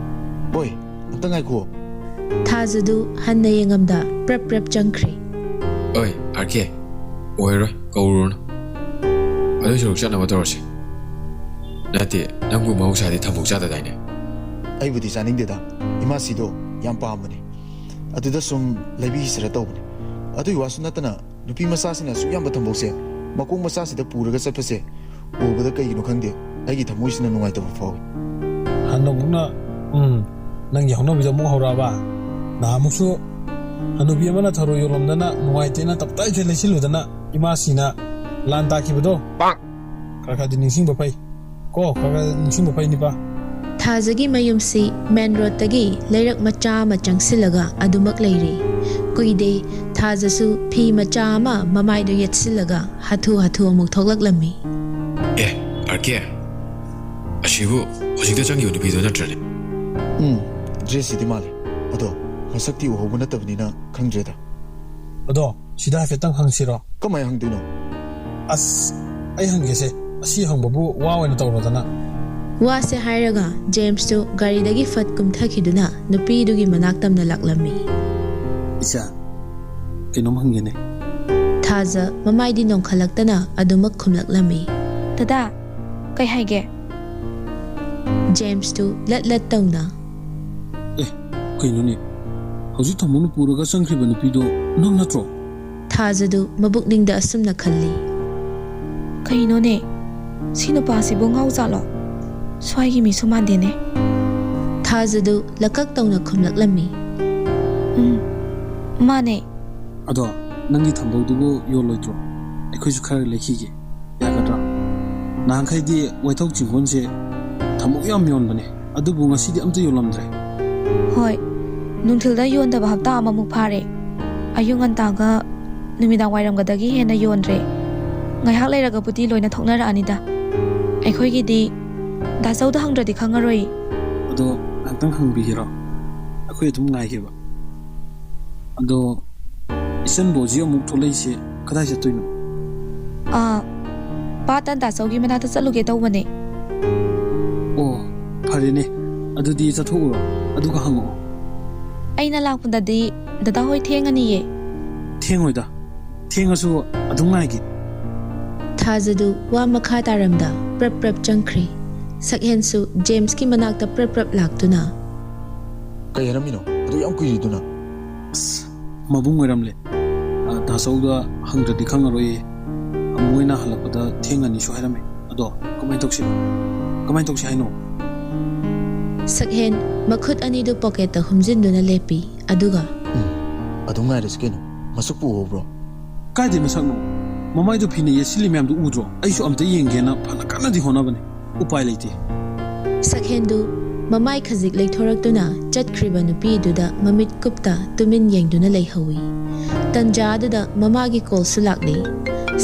ꯍꯣꯏ ꯑꯝꯇ ꯉꯥꯏꯈꯨꯑꯣ꯫ ꯊꯥꯖꯗꯨ ꯍꯟꯅ ꯌꯦꯡꯉꯝꯗ ꯄ꯭ꯔꯞ ꯄ꯭ꯔꯞ ꯆꯪꯈ꯭ꯔꯦ꯫ ꯑꯣꯏ ꯑꯥꯔꯀꯦ ꯑꯣꯏꯔꯣꯏ ꯀꯧꯔꯨꯔꯅꯨ ꯑꯗꯨꯏ ꯁꯔꯨꯛ ꯆꯠꯅꯕ ꯇꯧꯔꯁꯤ꯫ ꯅꯠꯇꯦ ꯅꯪꯕꯨ ꯃꯍꯧꯁꯥꯗꯤ ꯊꯝꯕꯧ ꯆꯥꯗꯗꯥꯏꯅꯦ? ꯑꯩꯕꯨꯗꯤ ꯆꯥꯅꯤꯡꯗꯦꯗ ꯏꯃꯥꯁꯤꯗꯣ ꯌꯥꯝ ꯄꯥꯝꯕꯅꯤ ꯑꯗꯨꯗ ꯁꯨꯝ ꯂꯩꯕꯤꯁꯤꯔ ꯇꯧꯕꯅꯤ꯫ ꯑꯗꯨꯒꯤ ꯋꯥꯁꯨ ꯅꯠꯇꯅ ꯅꯨꯄꯤ ꯃꯆꯥꯁꯤꯡꯅ ꯑꯁꯨꯛ ꯌꯥꯝꯕ ꯊꯝꯕꯧꯁꯦ ꯃꯀꯣꯛ ꯃꯆꯥꯁꯤꯗ ꯄꯨꯔꯒ ꯆꯠꯄꯁꯦ ꯎꯕꯗ ꯀꯩꯒꯤꯅꯣ ꯈꯪꯗꯦ ꯑꯩꯒꯤ ꯊꯃꯣꯏꯁꯤꯅ ꯅꯨꯡꯉꯥꯏꯇꯕ ꯐꯥꯎꯏ꯫ ꯍꯟꯗꯛꯃꯨꯛꯅ ꯅꯪꯒꯤ ꯍꯧꯅꯕꯤꯗꯣ ꯑꯃꯨꯛ ꯍꯧꯔꯛꯑꯕ? ꯅꯍꯥꯟꯃꯨꯛꯁꯨ ꯍꯅꯨꯕꯤ ꯑꯃꯅ ꯊꯔꯣ ꯌꯣꯜꯂꯝꯗꯅ ꯅꯨꯡꯉꯥꯏꯇꯦꯅ ꯇꯞꯇꯥꯏꯈꯩ ꯂꯩꯁꯤꯜꯂꯨꯗꯅ ꯏꯃꯥꯁꯤꯅ ꯂꯥꯟ ꯇꯥꯈꯤꯕꯗꯣ ꯈꯔ ꯈꯔꯗꯤ ꯅꯤꯡꯁꯤꯡꯕ ꯐꯩ ꯀꯣ ꯈꯔ ꯈꯔ ꯅꯤꯡꯁꯤꯡꯕ ꯐꯩ ꯅꯤꯄꯥ꯫ ꯊꯥꯖꯒꯤ ꯃꯌꯨꯝꯁꯤ ꯃꯦꯟ ꯔꯣꯗꯇꯒꯤ ꯂꯩꯔꯛ ꯃꯆꯥ ꯑꯃ ꯆꯪꯁꯤꯜꯂꯒ ꯑꯗꯨꯃꯛ ꯂꯩꯔꯤ꯫ ꯀꯨꯏꯗꯦ ꯊꯥꯖꯁꯨ ꯐꯤ ꯃꯆꯥ ꯑꯃ ꯃꯃꯥꯏꯗꯨ ꯌꯦꯠꯁꯤꯜꯂꯒ ꯍꯥꯊꯨ ꯍꯥꯊꯨ ꯑꯃꯨꯛ ꯊꯣꯛꯂꯛꯂꯝꯃꯤ꯫ ꯑꯦ ꯑꯥꯔꯀꯦ ꯑꯁꯤꯕꯨ ꯍꯧꯖꯤꯛꯇ ꯆꯪꯈꯤꯕ ꯅꯨꯄꯤꯗꯣ ꯅꯠꯇ꯭ꯔꯅꯦ? ꯗ꯭ꯔꯦꯁꯁꯤꯗꯤ ꯃꯥꯜꯂꯦ ꯑꯗꯣ ꯃꯁꯛꯇꯤ ꯎꯍꯧꯕ ꯅꯠꯇꯕꯅꯤꯅ ꯈꯪꯗ꯭ꯔꯦꯗ꯫ ꯑꯗꯣ ꯁꯤꯗ ꯍꯥꯏꯐꯦꯠꯇꯪ ꯍꯪꯁꯤꯔꯣ? ꯀꯃꯥꯏ ꯍꯪꯗꯣꯏꯅꯣ? ꯑꯁ ꯑꯩ ꯍꯪꯒꯦꯁꯦ ꯑꯁꯤ ꯍꯪꯕꯕꯨ ꯋꯥ ꯑꯣꯏꯅ ꯇꯧꯔꯗꯅ꯫ ꯋꯥꯁꯦ ꯍꯥꯏꯔꯒ ꯖꯦꯝꯁꯇꯨ ꯒꯥꯔꯤꯗꯒꯤ ꯐꯠ ꯀꯨꯝꯊꯈꯤꯗꯨꯅ ꯅꯨꯄꯤꯗꯨꯒꯤ ꯃꯅꯥꯛ ꯇꯝꯅ ꯂꯥꯛꯂꯝꯃꯤ꯫ ꯏꯆꯥ ꯀꯩꯅꯣꯝ ꯍꯪꯒꯦꯅꯦ꯫ ꯊꯥꯖ ꯃꯃꯥꯏꯗꯤ ꯅꯣꯡꯈꯠꯂꯛꯇꯅ ꯑꯗꯨꯃꯛ ꯈꯨꯝꯂꯛꯂꯝꯃꯤ꯫ ꯗꯗꯥ ꯀꯩ ꯍꯥꯏꯒꯦ? ꯖꯦꯝꯁꯇꯨ ꯂꯠ ꯂꯠ ꯇꯧꯅ ꯀꯩꯅꯣꯅꯦ ꯍꯧꯖꯤꯛ ꯊꯝꯕꯧꯅ ꯄꯨꯔꯒ ꯆꯪꯈ꯭ꯔꯤꯕ ꯅꯨꯄꯤꯗꯣ ꯅꯪ ꯅꯠꯇ꯭ꯔꯣ? ꯊꯥꯖꯗꯨ ꯃꯕꯨꯛꯅꯤꯡꯗ ꯑꯁꯨꯝꯅ ꯈꯜꯂꯤ꯫ ꯀꯩꯅꯣꯅꯦ ꯁꯤ ꯅꯨꯄꯥꯁꯤꯕꯨ ꯉꯥꯎꯖꯥꯠꯂꯣ? ꯁ꯭ꯋꯥꯏꯒꯤ ꯃꯤꯁꯨ ꯃꯥꯟꯗꯦꯅꯦ꯫ ꯊꯥꯖꯗꯨ ꯂꯀꯛ ꯇꯧꯅ ꯈꯨꯝꯂꯛꯂꯝꯃꯤ꯫ ꯃꯥꯅꯦ꯫ ꯑꯗꯣ ꯅꯪꯒꯤ ꯊꯝꯕꯧꯗꯨꯕꯨ ꯌꯣꯜꯂꯣꯏꯗ꯭ꯔꯣ? ꯑꯩꯈꯣꯏꯁꯨ ꯈꯔ ꯂꯩꯈꯤꯒꯦ ꯌꯥꯒꯗ꯭ꯔꯥ? ꯅꯍꯥꯟꯈꯩꯗꯤ ꯋꯥꯏꯊꯧ ꯆꯤꯡꯈꯣꯟꯁꯦ ꯊꯝꯕꯧ ꯌꯥꯝ ꯌꯣꯟꯕꯅꯦ ꯑꯗꯨꯕꯨ ꯉꯁꯤꯗꯤ ꯑꯝꯇ ꯌꯣꯜꯂꯝꯗ꯭ꯔꯦ꯫ ꯍꯣꯏ ꯅꯨꯡꯊꯤꯜꯗ ꯌꯣꯟꯗꯕ ꯍꯞꯇꯥ ꯑꯃꯃꯨꯛ ꯐꯥꯔꯦ꯫ ꯑꯌꯨꯛ ꯉꯟꯇꯥꯒ ꯅꯨꯃꯤꯗꯥꯡ ꯋꯥꯏꯔꯝꯒꯗꯒꯤ ꯍꯦꯟꯅ ꯌꯣꯟꯗ꯭ꯔꯦ꯫ ꯉꯥꯏꯍꯥꯛ ꯂꯩꯔꯒꯕꯨꯗꯤ ꯂꯣꯏꯅ ꯊꯣꯛꯅꯔꯛꯑꯅꯤꯗ꯫ ꯑꯩꯈꯣꯏꯒꯤꯗꯤ ꯗꯥꯆꯧꯗ ꯍꯪꯗ꯭ꯔꯗꯤ ꯈꯪꯉꯔꯣꯏ꯫ ꯑꯗꯣ ꯉꯥꯛꯇꯪ ꯍꯪꯕꯤꯒꯦꯔꯣ? ꯑꯩꯈꯣꯏ ꯑꯗꯨꯝ ꯉꯥꯏꯒꯦꯕ꯫ ꯑꯗꯣ ꯏꯆꯟꯕꯣꯖꯤ ꯑꯃꯨꯛ ꯊꯣꯛꯂꯛꯏꯁꯦ ꯀꯗꯥꯏ ꯆꯠꯇꯣꯏꯅꯣ? ꯄꯥꯇ ꯗꯥꯆꯧꯒꯤ ꯃꯅꯥꯛꯇ ꯆꯠꯂꯨꯒꯦ ꯇꯧꯕꯅꯦ꯫ ꯑꯣ ꯐꯔꯦꯅꯦ ꯑꯗꯨꯗꯤ ꯆꯠꯊꯣꯛꯎꯔꯣ ꯑꯗꯨꯒ ꯍꯪꯉꯛꯑꯣ꯫ ꯑꯩꯅ ꯂꯥꯛꯄꯗꯗꯤ ꯗꯗꯥ ꯍꯣꯏ ꯊꯦꯡꯉꯅꯤꯌꯦ꯫ ꯊꯦꯡꯉꯣꯏꯗ ꯊꯦꯡꯉꯁꯨ ꯑꯗꯨꯝ ꯉꯥꯏꯒꯦ ꯊꯥꯖꯗꯨ ꯋꯥ ꯃꯈꯥ ꯇꯥꯔꯝꯗ ꯄ꯭ꯔꯞ ꯄ꯭ꯔꯞ ꯆꯪꯈ꯭ꯔꯦ ꯁꯛꯍꯦꯟꯁꯨ ꯖꯦꯝꯁꯀꯤ ꯃꯅꯥꯛꯇ ꯄ꯭ꯔꯞ ꯄ꯭ꯔꯞ ꯂꯥꯛꯇꯨꯅ ꯀꯩ ꯍꯥꯏꯔꯝꯃꯤꯅꯣ ꯑꯗꯨ ꯌꯥꯝ ꯀꯨꯏꯔꯤꯗꯨꯅ ꯑꯁ ꯃꯕꯨꯡ ꯑꯣꯏꯔꯝꯂꯦ ꯗꯥꯆꯧꯗ ꯍꯪꯗ꯭ꯔꯗꯤ ꯈꯪꯉꯔꯣꯏꯌꯦ ꯑꯃꯨꯛ ꯑꯣꯏꯅ ꯍꯜꯂꯛꯄꯗ ꯊꯦꯡꯉꯅꯤꯁꯨ ꯍꯥꯏꯔꯝꯃꯦ ꯑꯗꯣ ꯀꯃꯥꯏꯅ ꯇꯧꯁꯤ ꯍꯥꯏꯅꯣ ꯁꯛꯍꯦꯟ ꯃꯈꯨꯠ ꯑꯅꯤꯗꯨ ꯄꯣꯀꯦꯠꯇ ꯍꯨꯝꯖꯤꯟꯗꯨꯅ ꯂꯦꯞꯄꯤ ꯑꯗꯨꯒ ꯑꯗꯨꯝ ꯉꯥꯏꯔꯁꯤ ꯀꯩꯅꯣ ꯃꯁꯛꯄꯨ ꯎꯍꯧꯕ꯭ꯔꯣ ꯀꯥꯏꯗꯩ ꯃꯁꯛꯅꯣ ꯃꯃꯥꯏꯗꯨ ꯐꯤꯅ ꯌꯦꯠꯁꯤꯜꯂꯤ ꯃꯌꯥꯝꯗꯨ ꯎꯗ꯭ꯔꯣ ꯑꯩꯁꯨ ꯑꯝꯇ ꯌꯦꯡꯒꯦꯅ ꯐꯅ ꯀꯟꯅꯗꯤ ꯍꯣꯠꯅꯕꯅꯦ ꯎꯄꯥꯏ ꯂꯩꯇꯦ ꯁꯛꯍꯦꯟꯗꯨ ꯃꯃꯥꯏ ꯈꯖꯤꯛ ꯂꯩꯊꯣꯔꯛꯇꯨꯅ ꯆꯠꯈ꯭ꯔꯤꯕ ꯅꯨꯄꯤꯗꯨꯗ ꯃꯃꯤꯠ ꯀꯨꯞꯇ ꯇꯨꯃꯤꯟ ꯌꯦꯡꯗꯨꯅ ꯂꯩꯍꯧꯏ ꯇꯟꯖꯥ ꯑꯗꯨꯗ ꯃꯃꯥꯒꯤ ꯀꯣꯜꯁꯨ ꯂꯥꯛꯂꯤ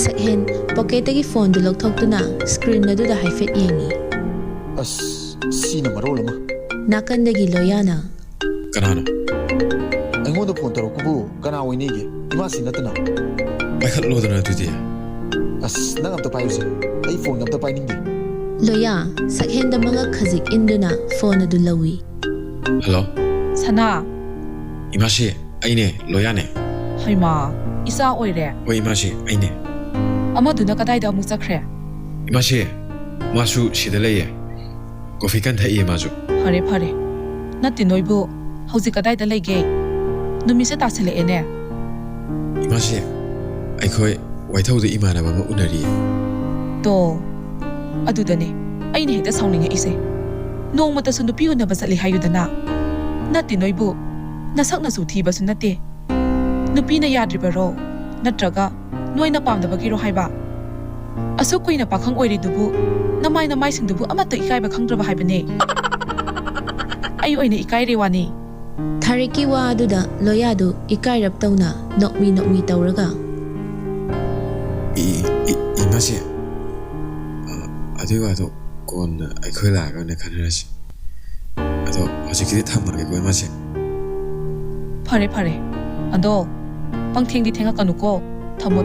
ꯁꯛꯍꯦꯟ ꯄꯣꯀꯦꯠꯇꯒꯤ ꯐꯣꯟꯗꯨ ꯂꯧꯊꯣꯛꯇꯨꯅ ꯁ꯭ꯀ꯭ꯔꯤꯟ ꯑꯗꯨꯗ ꯍꯥꯏꯐꯦꯠ ꯌꯦꯡꯏ ꯑꯁ ꯁꯤꯅ ꯃꯔꯣꯜ ꯑꯃ ꯅꯥꯀꯟꯗꯒꯤ ꯂꯣꯌꯥꯅ ꯀꯅꯥꯅꯣ ꯑꯩꯉꯣꯟꯗ ꯐꯣꯟ ꯇꯧꯔꯛꯄꯕꯨ ꯀꯅꯥ ꯑꯣꯏꯅꯤꯒꯦ ꯏꯃꯥꯁꯤ ꯅꯠꯇꯅ ꯄꯥꯏꯈꯠꯂꯣꯗꯅ ꯑꯗꯨꯗꯤ ꯑꯁ ꯅꯪ ꯑꯝꯇ ꯄꯥꯏꯌꯨꯁꯦ ꯑꯩ ꯐꯣꯟ ꯑꯝꯇ ꯄꯥꯏꯅꯤꯡꯗꯦ ꯂꯣꯌꯥ ꯁꯛꯍꯦꯟꯗ ꯃꯉꯛ ꯈꯖꯤꯛ ꯏꯟꯗꯨꯅ ꯐꯣꯟ ꯑꯗꯨ ꯂꯧꯏ ꯍꯜꯂꯣ ꯁꯅꯥ ꯏꯃꯥꯁꯤ ꯑꯩꯅꯦ ꯂꯣꯌꯥꯅꯦ ꯍꯩꯃꯥ ꯏꯆꯥ ꯑꯣꯏꯔꯦ ꯍꯣꯏ ꯏꯃꯥꯁꯤ ꯑꯩꯅꯦ ꯑꯃꯗꯨꯅ ꯀꯗꯥꯏꯗ ꯑꯃꯨꯛ ꯆꯠꯈ꯭ꯔꯦ 이마씨 마수 시들레예 고피칸 타이에 마주 ꯐꯔꯦ ꯐꯔꯦ ꯅꯠꯇꯦ ꯅꯣꯏꯕꯨ ꯍꯧꯖꯤꯛ ꯀꯗꯥꯏꯗ ꯂꯩꯒꯦ ꯅꯨꯃꯤꯠꯁꯦ ꯇꯥꯁꯤꯜꯂꯛꯑꯦꯅꯦ 이마씨 ꯑꯩꯈꯣꯏ ꯋꯥꯏꯊꯧꯗ ꯏꯃꯥꯟꯅꯕ ꯑꯃ ꯎꯅꯔꯤꯌꯦ ꯇꯣ ꯑꯗꯨꯗꯅꯦ ꯑꯩꯅ ꯍꯦꯛꯇ ꯁꯥꯎꯅꯤꯡꯉꯛꯏꯁꯦ ꯅꯣꯡꯃꯇꯁꯨ ꯅꯨꯄꯤ ꯎꯅꯕ ꯆꯠꯂꯤ ꯍꯥꯏꯌꯨꯗꯅ ꯅꯠꯇꯦ ꯅꯣꯏꯕꯨ ꯅꯁꯛꯅꯁꯨ ꯊꯤꯕꯁꯨ ꯅꯠꯇꯦ ꯅꯨꯄꯤꯅ ꯌꯥꯗ꯭ꯔꯤꯕꯔꯣ ꯅꯠꯇ꯭ꯔꯒ ꯅꯣꯏꯅ ꯄꯥꯝꯗꯕꯒꯤꯔꯣ ꯍꯥꯏꯕ ꯑꯁꯨꯛ ꯀꯨꯏꯅ ꯄꯥꯈꯪ ꯑꯣꯏꯔꯤꯗꯨꯕꯨ ꯅꯃꯥꯏꯁꯤꯡꯗꯨꯕꯨ ꯑꯃꯠꯇ ꯏꯀꯥꯏꯕ ꯈꯪꯗ꯭ꯔꯕ ꯍꯥꯏꯕꯅꯦ ꯑꯩ ꯑꯣꯏꯅ ꯏꯀꯥꯏꯔꯦ ꯋꯥꯅꯤ ꯊꯥꯔꯤꯛꯀꯤ ꯋꯥ ꯑꯗꯨꯗ ꯂꯣꯌꯥꯗꯨ ꯏꯀꯥꯏꯔꯞ ꯇꯧꯅ ꯅꯣꯛꯃꯤ ꯇꯧꯔꯒ 이마씨 ꯑꯗꯨꯏ ꯋꯥꯗꯣ ꯀꯣꯟꯅ ꯑꯩꯈꯣꯏ ꯂꯥꯛꯑꯒ ꯈꯟꯅꯔꯁꯤ ꯑꯗꯣ ꯍꯧꯖꯤꯛꯀꯤꯗꯤ ꯊꯝꯃꯒꯦꯀꯣ 이마씨 ꯐꯔꯦ ꯐꯔꯦ ꯑꯗꯣ ꯄꯪꯊꯦꯡꯗꯤ ꯊꯦꯡꯉꯛꯀꯅꯨꯀꯣ ꯊꯝꯃꯣ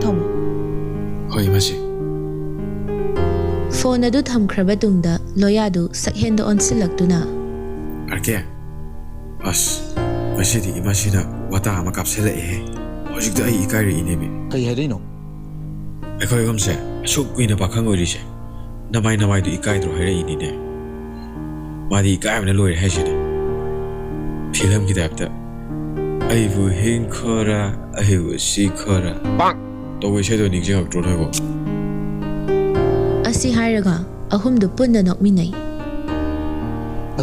ꯍꯣꯏ 이마씨 ꯐꯣꯟ ꯑꯗꯨ ꯊꯝꯈ꯭ꯔꯕ ꯇꯨꯡꯗ ꯂꯣꯌꯥꯗꯨ ꯁꯛꯍꯦꯟꯗ ꯑꯣꯟꯁꯤꯜꯂꯛꯇꯨꯅ 알게 ꯑꯁ ꯉꯁꯤꯗꯤ 이마씨ꯅ ꯋꯥꯇꯥ ꯑꯃ ꯀꯥꯞꯁꯤꯜꯂꯛꯑꯦ ꯍꯧꯖꯤꯛꯇ ꯑꯩ ꯏꯀꯥꯏꯔꯛꯏꯅꯦꯃꯤ ꯀꯩ ꯍꯥꯏꯔꯤꯅꯣ ꯑꯩꯈꯣꯏ ꯑꯍꯨꯝꯁꯦ ꯑꯁꯨꯛ ꯀꯨꯏꯅ ꯄꯥꯈꯪ ꯑꯣꯏꯔꯤꯁꯦ ꯅꯃꯥꯏꯗꯨ ꯏꯀꯥꯏꯗ꯭ꯔꯣ ꯍꯥꯏꯔꯛꯏꯅꯤꯅꯦ ꯃꯥꯗꯤ ꯏꯀꯥꯏꯕꯅ ꯂꯣꯏꯔꯦ ꯍꯥꯏꯁꯤꯅꯦ ꯐꯤꯂꯝꯒꯤ ꯇꯥꯏꯞꯇ ꯑꯩꯕꯨ ꯍꯤꯡꯈꯣꯔꯥ ꯑꯩꯕꯨ ꯁꯤꯈꯣꯔꯥ ꯄꯥꯛ ꯇꯧꯕ ꯏꯁꯩꯗꯣ ꯅꯤꯡꯁꯤꯡꯉꯛꯇ꯭ꯔꯣ ꯅꯣꯏꯕꯣ ꯑꯁꯤ ꯍꯥꯏꯔꯒ ꯑꯍꯨꯝꯗꯨ ꯄꯨꯟꯅ ꯅꯣꯛꯃꯤꯟꯅꯩ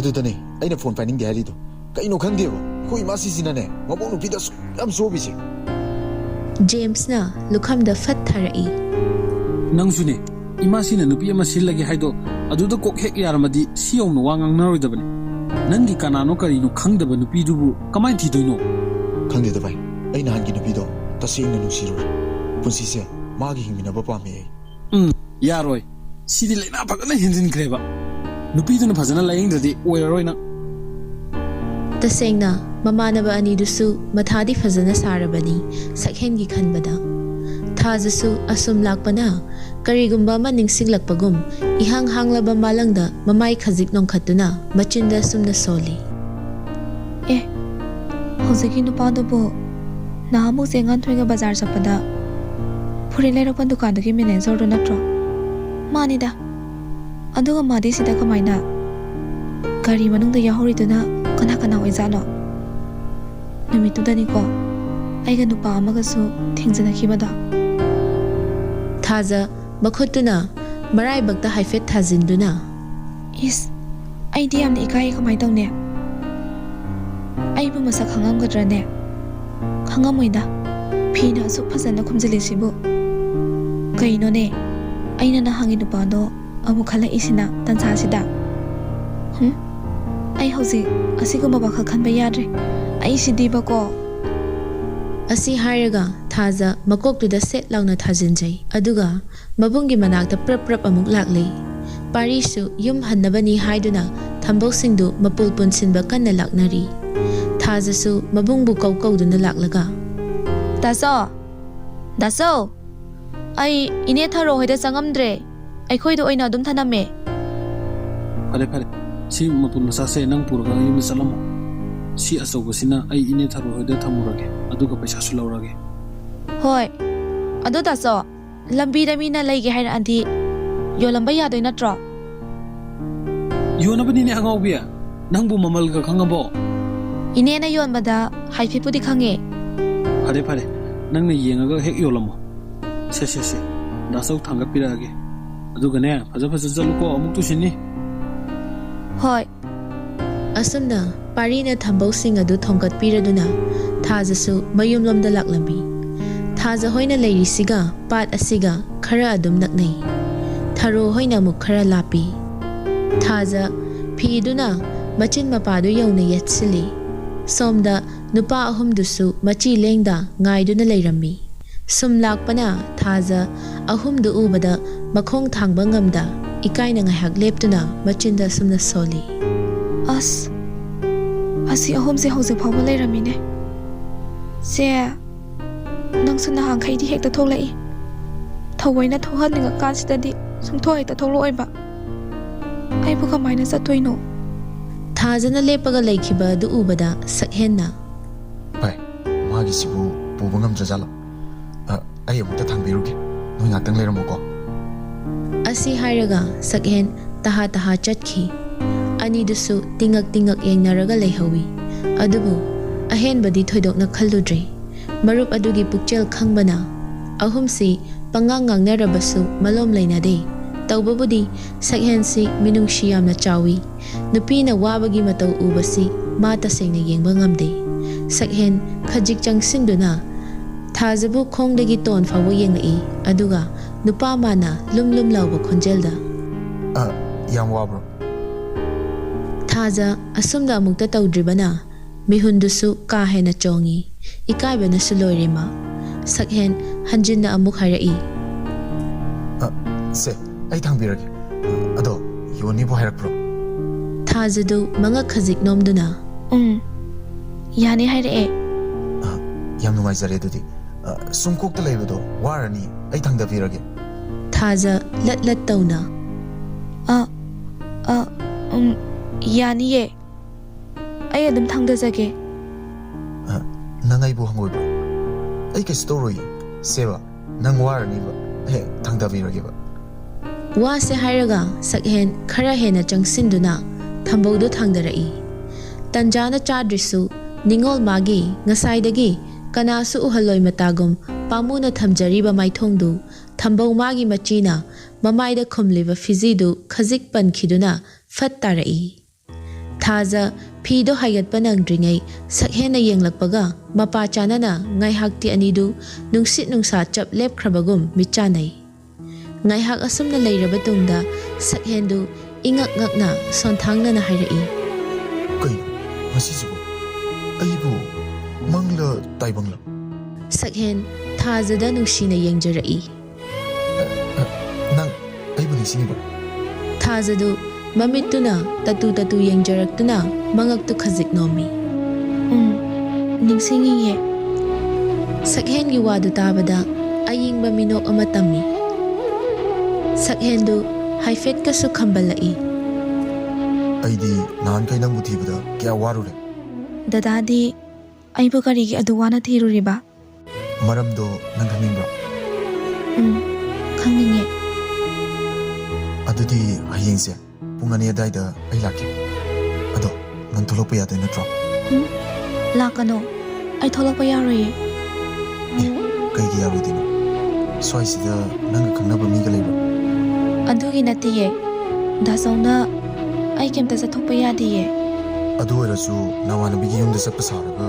ꯑꯗꯨꯗꯅꯦ ꯑꯩꯅ ꯐꯣꯟ ꯄꯥꯏꯅꯤꯡꯗꯦ ꯍꯥꯏꯔꯤꯗꯣ ꯀꯩꯅꯣ ꯈꯪꯗꯦꯕ ꯑꯩꯈꯣꯏ ꯏꯃꯥꯁꯤꯁꯤꯅꯅꯦ ꯃꯕꯣꯛ ꯅꯨꯄꯤꯗ ꯑꯁꯨꯛ ꯌꯥꯝ ꯆꯣꯞꯄꯤꯁꯦ ꯖꯦꯝꯁꯅ ꯂꯨꯈꯝꯗ ꯐꯠ ꯊꯥꯔꯛꯏ ꯅꯪꯁꯨꯅꯦ ꯏꯃꯥꯁꯤꯅ ꯅꯨꯄꯤ ꯑꯃ ꯁꯤꯜꯂꯒꯦ ꯍꯥꯏꯗꯣ ꯑꯗꯨꯗ ꯀꯣꯛ ꯍꯦꯛ ꯌꯥꯔꯝꯃꯗꯤ ꯁꯤ ꯌꯧꯅ ꯋꯥ ꯉꯥꯡꯅꯔꯣꯏꯗꯕꯅꯤ ꯅꯪꯒꯤ ꯀꯅꯥꯅꯣ ꯀꯔꯤꯅꯣ ꯈꯪꯗꯕ ꯅꯨꯄꯤꯗꯨꯕꯨ ꯀꯃꯥꯏꯅ ꯊꯤꯗꯣꯏꯅꯣ ꯈꯪꯗꯦꯗ ꯚꯥꯏ ꯑꯩ ꯅꯍꯥꯟꯒꯤ ꯅꯨꯄꯤꯗꯣ ꯇꯁꯦꯡꯅ ꯅꯨꯡꯁꯤꯔꯨꯔꯦ ꯄꯨꯟꯁꯤꯁꯦ ꯃꯥꯒꯤ ꯍꯤꯡꯃꯤꯟꯅꯕ ꯄꯥꯝꯃꯦ ꯑꯩ ꯌꯥꯔꯣꯏ ꯁꯤꯗꯤ ꯂꯩꯅꯥ ꯐꯖꯅ ꯍꯦꯟꯖꯤꯟꯈ꯭ꯔꯦꯕ ꯅꯨꯄꯤꯗꯨꯅ ꯐꯖꯅ ꯂꯥꯌꯦꯡꯗ꯭ꯔꯗꯤ ꯑꯣꯏꯔꯔꯣꯏ ꯅꯪ ꯇꯁꯦꯡꯅ ꯃꯃꯥꯟꯅꯕ ꯑꯅꯤꯗꯨꯁꯨ ꯃꯊꯥꯗꯤ ꯐꯖꯅ ꯁꯥꯔꯕꯅꯤ ꯁꯛꯍꯦꯟꯒꯤ ꯈꯟꯕꯗ ꯊꯥꯖꯁꯨ ꯑꯁꯨꯝ ꯂꯥꯛꯄꯅ ꯀꯔꯤꯒꯨꯝꯕ ꯑꯃ ꯅꯤꯡꯁꯤꯡꯂꯛꯄꯒꯨꯝ ꯏꯍꯥꯡ ꯍꯥꯡꯂꯕ ꯃꯥꯂꯪꯗ ꯃꯃꯥꯏ ꯈꯖꯤꯛ ꯅꯣꯡꯈꯠꯇꯨꯅ ꯃꯆꯤꯟꯗ ꯁꯨꯝꯅ ꯁꯣꯜꯂꯤ ꯑꯦ ꯍꯧꯖꯤꯛꯀꯤ ꯅꯨꯄꯥꯗꯨꯕꯨ ꯅꯍꯥꯟꯃꯨꯛ ꯆꯦꯡꯉꯥꯟꯊꯣꯏꯒ ꯕꯖꯥꯔ ꯆꯠꯄꯗ ꯐꯨꯔꯤꯠ ꯂꯩꯔꯛꯄ ꯗꯨꯀꯥꯟꯗꯨꯒꯤ ꯃꯦꯅꯦꯖꯔꯗꯨ ꯅꯠꯇ꯭ꯔꯣ ꯃꯥꯅꯤꯗ ꯑꯗꯨꯒ ꯃꯥꯗꯤ ꯁꯤꯗ ꯀꯃꯥꯏꯅ ꯒꯥꯔꯤ ꯃꯅꯨꯡꯗ ꯌꯥꯎꯍꯧꯔꯤꯗꯨꯅ ꯀꯅꯥ ꯑꯣꯏꯖꯥꯠꯅꯣ ꯅꯨꯃꯤꯠꯇꯨꯗꯅꯤꯀꯣ ꯑꯩꯒ ꯅꯨꯄꯥ ꯑꯃꯒꯁꯨ ꯊꯦꯡꯖꯅꯈꯤꯕꯗꯣ ꯊꯥꯖ ꯃꯈꯨꯠꯇꯨꯅ ꯃꯔꯥꯏꯕꯛꯇ ꯍꯥꯏꯐꯦꯠ ꯊꯥꯖꯤꯟꯗꯨꯅ ꯏꯁ ꯑꯩꯗꯤ ꯌꯥꯝꯅ ꯏꯀꯥꯏꯌꯦ ꯀꯃꯥꯏꯅ ꯇꯧꯅꯤ ꯑꯩꯕꯨ ꯃꯁꯛ ꯈꯪꯉꯝꯒꯗ꯭ꯔꯅꯦ ꯈꯪꯉꯝꯃꯣꯏꯗ ꯐꯤꯅ ꯑꯁꯨꯛ ꯐꯖꯅ ꯈꯨꯝꯖꯤꯜꯂꯤꯁꯤꯕꯨ ꯀꯩꯅꯣꯅꯦ ꯑꯩꯅ ꯅꯍꯥꯟꯒꯤ ꯅꯨꯄꯥꯗꯣ ꯑꯃꯨꯛ ꯈꯜꯂꯛꯏꯁꯤꯅ ꯇꯟꯖꯥꯁꯤꯗ ꯑꯩ ꯍꯧꯖꯤꯛ ꯑꯁꯤꯒꯨꯝꯕ ꯋꯥꯈꯜ ꯈꯟꯕ ꯌꯥꯗ꯭ꯔꯦ ꯑꯩꯁꯤꯗꯤꯕꯀꯣ ꯑꯁꯤ ꯍꯥꯏꯔꯒ ꯊꯥꯖ ꯃꯀꯣꯛꯇꯨꯗ ꯁꯦꯠ ꯂꯥꯎꯅ ꯊꯥꯖꯤꯟꯖꯩ ꯑꯗꯨꯒ ꯃꯕꯨꯡꯒꯤ ꯃꯅꯥꯛꯇ ꯄ꯭ꯔꯞ ꯑꯃꯨꯛ ꯂꯥꯛꯂꯤ ꯄꯥꯔꯤꯁꯨ ꯌꯨꯝ ꯍꯟꯅꯕꯅꯤ ꯍꯥꯏꯗꯨꯅ ꯊꯝꯕꯧꯁꯤꯡꯗꯨ ꯃꯄꯨꯜ ꯄꯨꯟꯁꯤꯟꯕ ꯀꯟꯅ ꯂꯥꯛꯅꯔꯤ ꯊꯥꯖꯁꯨ ꯃꯕꯨꯡꯕꯨ ꯀꯧꯗꯨꯅ ꯂꯥꯛꯂꯒ ꯗꯥꯆꯧ ꯑꯩ ꯏꯅꯦ ꯊꯔꯣ ꯍꯣꯏꯗ ꯆꯪꯉꯝꯗ꯭ꯔꯦ ꯑꯩꯈꯣꯏꯗ ꯑꯣꯏꯅ ꯑꯗꯨꯝ ꯊꯅꯝꯃꯦ ꯐꯔꯦ ꯁꯤ ꯃꯄꯨꯟ ꯃꯆꯥꯁꯦ ꯅꯪ ꯄꯨꯔꯒ ꯌꯨꯝꯗ ꯆꯠꯂꯝꯃꯣ ꯁꯤ ꯑꯆꯧꯕꯁꯤꯅ ꯑꯩ ꯏꯅꯦ ꯊꯔꯣ ꯍꯣꯏꯗ ꯊꯝꯃꯨꯔꯒꯦ ꯑꯗꯨꯒ ꯄꯩꯁꯥꯁꯨ ꯂꯧꯔꯒꯦ ꯍꯣꯏ ꯑꯗꯣ ꯗꯥꯆꯧ ꯂꯝꯕꯤꯗ ꯃꯤꯅ ꯂꯩꯒꯦ ꯍꯥꯏꯔꯛꯑꯗꯤ ꯌꯣꯜꯂꯝꯕ ꯌꯥꯗꯣꯏ ꯅꯠꯇ꯭ꯔꯣ? ꯌꯣꯟꯅꯕꯅꯤꯅꯦ ꯑꯉꯥꯎꯕꯤ ꯅꯪꯕꯨ ꯃꯃꯜꯒ ꯈꯪꯉꯕꯣ ꯏꯅꯦꯅ ꯌꯣꯟꯕꯗ ꯍꯥꯏꯐꯦꯠꯄꯨꯗꯤ ꯈꯪꯉꯦ. ꯐꯔꯦ ꯐꯔꯦ ꯅꯪꯅ ꯌꯦꯡꯉꯒ ꯍꯦꯛ ꯌꯣꯜꯂꯝꯃꯣ ꯁꯦ ꯗꯥꯆꯧ ꯊꯥꯡꯒꯠꯄꯤꯔꯛꯑꯒꯦ ꯑꯗꯨꯒꯅꯦ ꯐꯖ ꯆꯠꯂꯨꯀꯣ ꯑꯃꯨꯛ ꯇꯨꯁꯤꯟꯅꯤ. ꯍꯣꯏ. ꯑꯁꯨꯝꯅ ꯄꯥꯔꯤꯅ ꯊꯝꯕꯧꯁꯤꯡ ꯑꯗꯨ ꯊꯣꯡꯒꯠꯄꯤꯔꯗꯨꯅ ꯊꯥꯖꯁꯨ ꯃꯌꯨꯝꯂꯣꯝꯗ ꯂꯥꯛꯂꯝꯃꯤ. ꯊꯥꯖ ꯍꯣꯏꯅ ꯂꯩꯔꯤꯁꯤꯒ ꯄꯥꯠ ꯑꯁꯤꯒ ꯈꯔ ꯑꯗꯨꯝ ꯅꯛꯅꯩ. ꯊꯔꯣ ꯍꯣꯏꯅ ꯑꯃꯨꯛ ꯈꯔ ꯂꯥꯞꯄꯤ. ꯊꯥꯖ ꯐꯤꯗꯨꯅ ꯃꯆꯤꯟ ꯃꯄꯥꯗꯨ ꯌꯧꯅ ꯌꯦꯠꯁꯤꯜꯂꯤ. ꯁꯣꯝꯗ ꯅꯨꯄꯥ ꯑꯍꯨꯝꯗꯨꯁꯨ ꯃꯆꯤ ꯂꯦꯡꯗ ꯉꯥꯏꯗꯨꯅ ꯂꯩꯔꯝꯃꯤ. ꯁꯨꯝ ꯂꯥꯛꯄꯅ ꯊꯥꯖ ꯑꯍꯨꯝꯗꯨ ꯎꯕꯗ ꯃꯈꯣꯡ ꯊꯥꯡꯕ ꯉꯝꯗ ꯏꯀꯥꯏꯅ ꯉꯥꯏꯍꯥꯛ ꯂꯦꯞꯇꯨꯅ ꯃꯆꯤꯟꯗ ꯁꯨꯝꯅ ꯁꯣꯜꯂꯤ. ꯑꯁ ꯑꯁꯤ ꯑꯍꯨꯝꯁꯦ ꯍꯧꯖꯤꯛ ꯐꯥꯎꯕ ꯂꯩꯔꯝꯃꯤꯅꯦ. ꯁꯦ ꯅꯪꯁꯨ ꯅꯍꯥꯟꯈꯩꯗꯤ ꯍꯦꯛꯇ ꯊꯣꯛꯂꯛꯏ. ꯊꯑꯣꯏꯅ ꯊꯣꯛꯍꯟꯅꯤꯡꯉꯀꯥꯟꯁꯤꯗꯗꯤ ꯁꯨꯡꯊꯣꯛ ꯍꯦꯛꯇ ꯊꯣꯛꯂꯛꯑꯣꯏꯕ. ꯑꯩꯕꯨ ꯀꯃꯥꯏꯅ ꯆꯠꯇꯣꯏꯅꯣ? ꯊꯥꯖꯅ ꯂꯦꯞꯄꯒ ꯂꯩꯈꯤꯕ ꯑꯗꯨ ꯎꯕꯗ ꯁꯛꯍꯦꯟꯅ ꯚꯥꯏ ꯃꯥꯒꯤꯁꯤꯕꯨ ꯄꯨꯕ ꯉꯝꯗ꯭ꯔꯖꯥꯠꯂꯣ? ꯑꯩ ꯑꯃꯨꯛꯇ ꯊꯥꯡꯕꯤꯔꯨꯒꯦ ꯅꯣꯏ ꯉꯥꯛꯇꯪ ꯂꯩꯔꯝꯃꯣꯀꯣ. ꯑꯁꯤ ꯍꯥꯏꯔꯒ ꯁꯛꯍꯦꯟ ꯇꯍꯥ ꯆꯠꯈꯤ. ꯑꯅꯤꯗꯨꯁꯨ ꯇꯤꯡꯉꯛ ꯌꯦꯡꯅꯔꯒ ꯂꯩꯍꯧꯏ. ꯑꯗꯨꯕꯨ ꯑꯍꯦꯟꯕꯗꯤ ꯊꯣꯏꯗꯣꯛꯅ ꯈꯜꯂꯨꯗ꯭ꯔꯦ. ꯃꯔꯨꯞ ꯑꯗꯨꯒꯤ ꯄꯨꯛꯆꯦꯜ ꯈꯪꯕꯅ ꯑꯍꯨꯝꯁꯤ ꯄꯪꯉꯥꯡ ꯉꯥꯡꯅꯔꯕꯁꯨ ꯃꯂꯣꯝ ꯂꯩꯅꯗꯦ. ꯇꯧꯕꯕꯨꯗꯤ ꯁꯛꯍꯦꯟꯁꯤ ꯃꯤꯅꯨꯡꯁꯤ ꯌꯥꯝꯅ ꯆꯥꯎꯏ. ꯅꯨꯄꯤꯅ ꯋꯥꯕꯒꯤ ꯃꯇꯧ ꯎꯕꯁꯤ ꯃꯥ ꯇꯁꯦꯡꯅ ꯌꯦꯡꯕ ꯉꯝꯗꯦ. ꯁꯛꯍꯦꯟ ꯈꯖꯤꯛ ꯆꯪꯁꯤꯟꯗꯨꯅ ꯊꯥꯖꯕꯨ ꯈꯣꯡꯗꯒꯤ ꯇꯣꯟ ꯐꯥꯎꯕ ꯌꯦꯡꯂꯛꯏ. ꯑꯗꯨꯒ ꯅꯨꯄꯥ ꯃꯥꯅ ꯂꯨꯝ ꯂꯥꯎꯕ ꯈꯣꯟꯖꯦꯜꯗ ꯌꯥꯝ ꯋꯥꯕ꯭ꯔꯣ? ꯊꯥꯖ ꯑꯁꯨꯝꯅ ꯑꯃꯨꯛꯇ ꯇꯧꯗ꯭ꯔꯤꯕꯅ ꯃꯤꯍꯨꯟꯗꯨꯁꯨ ꯀꯥ ꯍꯦꯟꯅ ꯆꯣꯡꯉꯤ. ꯏꯀꯥꯏꯕꯅꯁꯨ ꯂꯣꯏꯔꯦ ꯃꯥ. ꯁꯛꯍꯦꯟ ꯍꯟꯖꯤꯟꯅ ꯑꯃꯨꯛ ꯍꯥꯏꯔꯛꯏ. ꯁꯦ ꯑꯩ ꯊꯥꯡꯕꯤꯔꯒꯦ. ꯑꯗꯣ ꯌꯣꯟꯅꯤꯕꯨ ꯍꯥꯏꯔꯛꯄ꯭ꯔꯣ? ꯊꯥꯖꯗꯨ ꯃꯉꯛ ꯈꯖꯤꯛ ꯅꯣꯝꯗꯨꯅ ꯌꯥꯅꯤ ꯍꯥꯏꯔꯛꯑꯦ. ꯌꯥꯝ ꯅꯨꯡꯉꯥꯏꯖꯔꯦ ꯑꯗꯨꯗꯤ. ꯁꯨꯝ ꯀꯣꯛꯇ ꯂꯩꯕꯗꯣ ꯋꯥꯔꯅꯤ ꯑꯩ ꯊꯥꯡꯗꯕꯤꯔꯒꯦ. ꯊꯥꯖ ꯂꯠ ꯇꯧꯅ ꯌꯥꯅꯤꯌꯦ. ꯑꯩ ꯑꯗꯨꯝ ꯊꯥꯡꯗꯖꯒꯦ. ꯅꯪ ꯑꯩꯕꯨ ꯍꯪꯒꯣꯏꯕ꯭ꯔꯣ? ꯑꯩ ꯀꯩꯁꯨ ꯇꯧꯔꯣꯏꯌꯦ. ꯁꯦꯕ ꯅꯪ ꯋꯥꯔꯅꯤꯕ ꯑꯩ ꯊꯥꯡꯗꯕꯤꯔꯒꯦꯕ. ꯋꯥꯁꯦ ꯍꯥꯏꯔꯒ ꯁꯛꯍꯦꯟ ꯈꯔ ꯍꯦꯟꯅ ꯆꯪꯁꯤꯟꯗꯨꯅ ꯊꯝꯕꯧꯗꯨ ꯊꯥꯡꯗꯔꯛꯏ. ꯇꯟꯖꯥꯅ ꯆꯥꯗ꯭ꯔꯤꯁꯨ ꯅꯤꯡꯉꯣꯜ ꯃꯥꯒꯤ ꯉꯁꯥꯏꯗꯒꯤ ꯀꯅꯥꯁꯨ ꯎꯍꯜꯂꯣꯏ ꯃꯇꯥꯒꯨꯝ ꯄꯥꯝꯃꯨꯅ ꯊꯝꯖꯔꯤꯕ ꯃꯥꯏꯊꯣꯡꯗꯨ ꯊꯝꯕꯧ ꯃꯥꯒꯤ ꯃꯆꯤꯅ ꯃꯃꯥꯏꯗ ꯈꯨꯝꯂꯤꯕ ꯐꯤꯖꯤꯗꯨ ꯈꯖꯤꯛ ꯄꯟꯈꯤꯗꯨꯅ ꯐꯠ ꯇꯥꯔꯛꯏ. ꯊꯥꯖ ꯐꯤꯗꯣ ꯍꯥꯏꯒꯠꯄ ꯅꯪꯗ꯭ꯔꯤꯉꯩ ꯁꯛꯍꯦꯟꯅ ꯌꯦꯡꯂꯛꯄꯒ ꯃꯄꯥ ꯆꯥꯅꯅ ꯉꯥꯏꯍꯥꯛꯇꯤ ꯑꯅꯤꯗꯨ ꯅꯨꯡꯁꯤꯠ ꯅꯨꯡꯁꯥ ꯆꯞ ꯂꯦꯞꯈ꯭ꯔꯕꯒꯨm ꯃꯤꯠꯆꯥꯅꯩ. ꯉꯥꯏꯍꯥꯛ ꯑꯁꯨꯝꯅ ꯂꯩꯔꯕ ꯇꯨꯡꯗ ꯁꯛꯍꯦꯟꯗꯨ ꯏꯉꯛ ꯉꯛꯅ ꯁꯣꯟꯊꯥꯡꯅꯅ ꯍꯥꯏꯔꯛꯏ. ꯀꯩꯅꯣ ꯃꯁꯤꯁꯤꯕꯨ ꯑꯩꯕꯨ ꯃꯪꯂ ꯇꯥꯏꯕꯪꯂ? ꯁꯛꯍꯦꯟ ꯊꯥꯖꯗ ꯅꯨꯡꯁꯤꯅ ꯌꯦꯡꯖꯔꯛꯏ. ꯅꯪ ꯑꯩꯕꯨ ꯅꯤꯡꯁꯤꯡꯉꯤꯕ? ꯊꯥꯖꯗꯨ ꯃꯃꯤꯠꯇꯨꯅ ꯇꯇꯨ ꯌꯦꯡꯖꯔꯛꯇꯨꯅ ꯃꯉꯛꯇꯨ ꯈꯖꯤꯛ ꯅꯣꯝꯃꯤ. ꯅꯤꯡꯁꯤꯡꯉꯤꯌꯦ. ꯁꯛꯍꯦꯟꯒꯤ ꯋꯥꯗꯨ ꯇꯥꯕꯗ ꯑꯌꯤꯡꯕ ꯃꯤꯅꯣꯛ ꯑꯃ ꯇꯝꯃꯤ. ꯁꯛꯍꯦꯟꯗꯨ ꯍꯥꯏꯐꯦꯠꯀꯁꯨ ꯈꯝꯕꯜꯂꯛꯏ. ꯑꯩꯗꯤ ꯅꯍꯥꯟꯈꯩ ꯅꯪꯕꯨ ꯊꯤꯕꯗ ꯀꯌꯥ ꯋꯥꯔꯨꯔꯦ. ꯗꯗꯥꯗꯤ ꯑꯩꯕꯨ ꯀꯔꯤꯒꯤ ꯑꯗꯨ ꯋꯥꯅ ꯊꯤꯔꯨꯔꯤꯕ? ꯃꯔꯝꯗꯣ ꯅꯪ ꯈꯪꯅꯤꯡꯕ꯭ꯔꯣ? ꯈꯪꯅꯤꯡꯉꯦ. ꯑꯗꯨꯗꯤ ꯍꯌꯦꯡꯁꯦ ꯄꯨꯡ 2 ꯑꯗꯥꯏꯗ ꯑꯩ ꯂꯥꯛꯀꯦ. ꯑꯗꯣ ꯅꯪ ꯊꯣꯛꯂꯛꯄ ꯌꯥꯗꯣꯏ ꯅꯠꯇ꯭ꯔꯣ? ꯂꯥꯛꯀꯅꯣ. ꯑꯩ ꯊꯣꯛꯂꯛꯄ ꯌꯥꯔꯣꯏꯌꯦ. ꯀꯩꯒꯤ ꯌꯥꯔꯣꯏꯗꯣꯏꯅꯣ? ꯁ꯭ꯋꯥꯏꯁꯤꯗ ꯅꯪꯒ ꯈꯪꯅꯕ ꯃꯤꯒ ꯂꯩꯕ꯭ꯔꯣ? ꯑꯗꯨꯒꯤ ꯅꯠꯇꯦꯌꯦ. ꯗꯥꯆꯧꯅ ꯑꯩ ꯀꯩꯝꯇ ꯆꯠꯊꯣꯛꯄ ꯌꯥꯗꯦꯌꯦ. ꯑꯗꯨ ꯑꯣꯏꯔꯁꯨ ꯅꯃꯥꯟꯅꯕꯤꯒꯤ ꯌꯨꯝꯗ ꯆꯠꯄ ꯁꯥꯔꯒ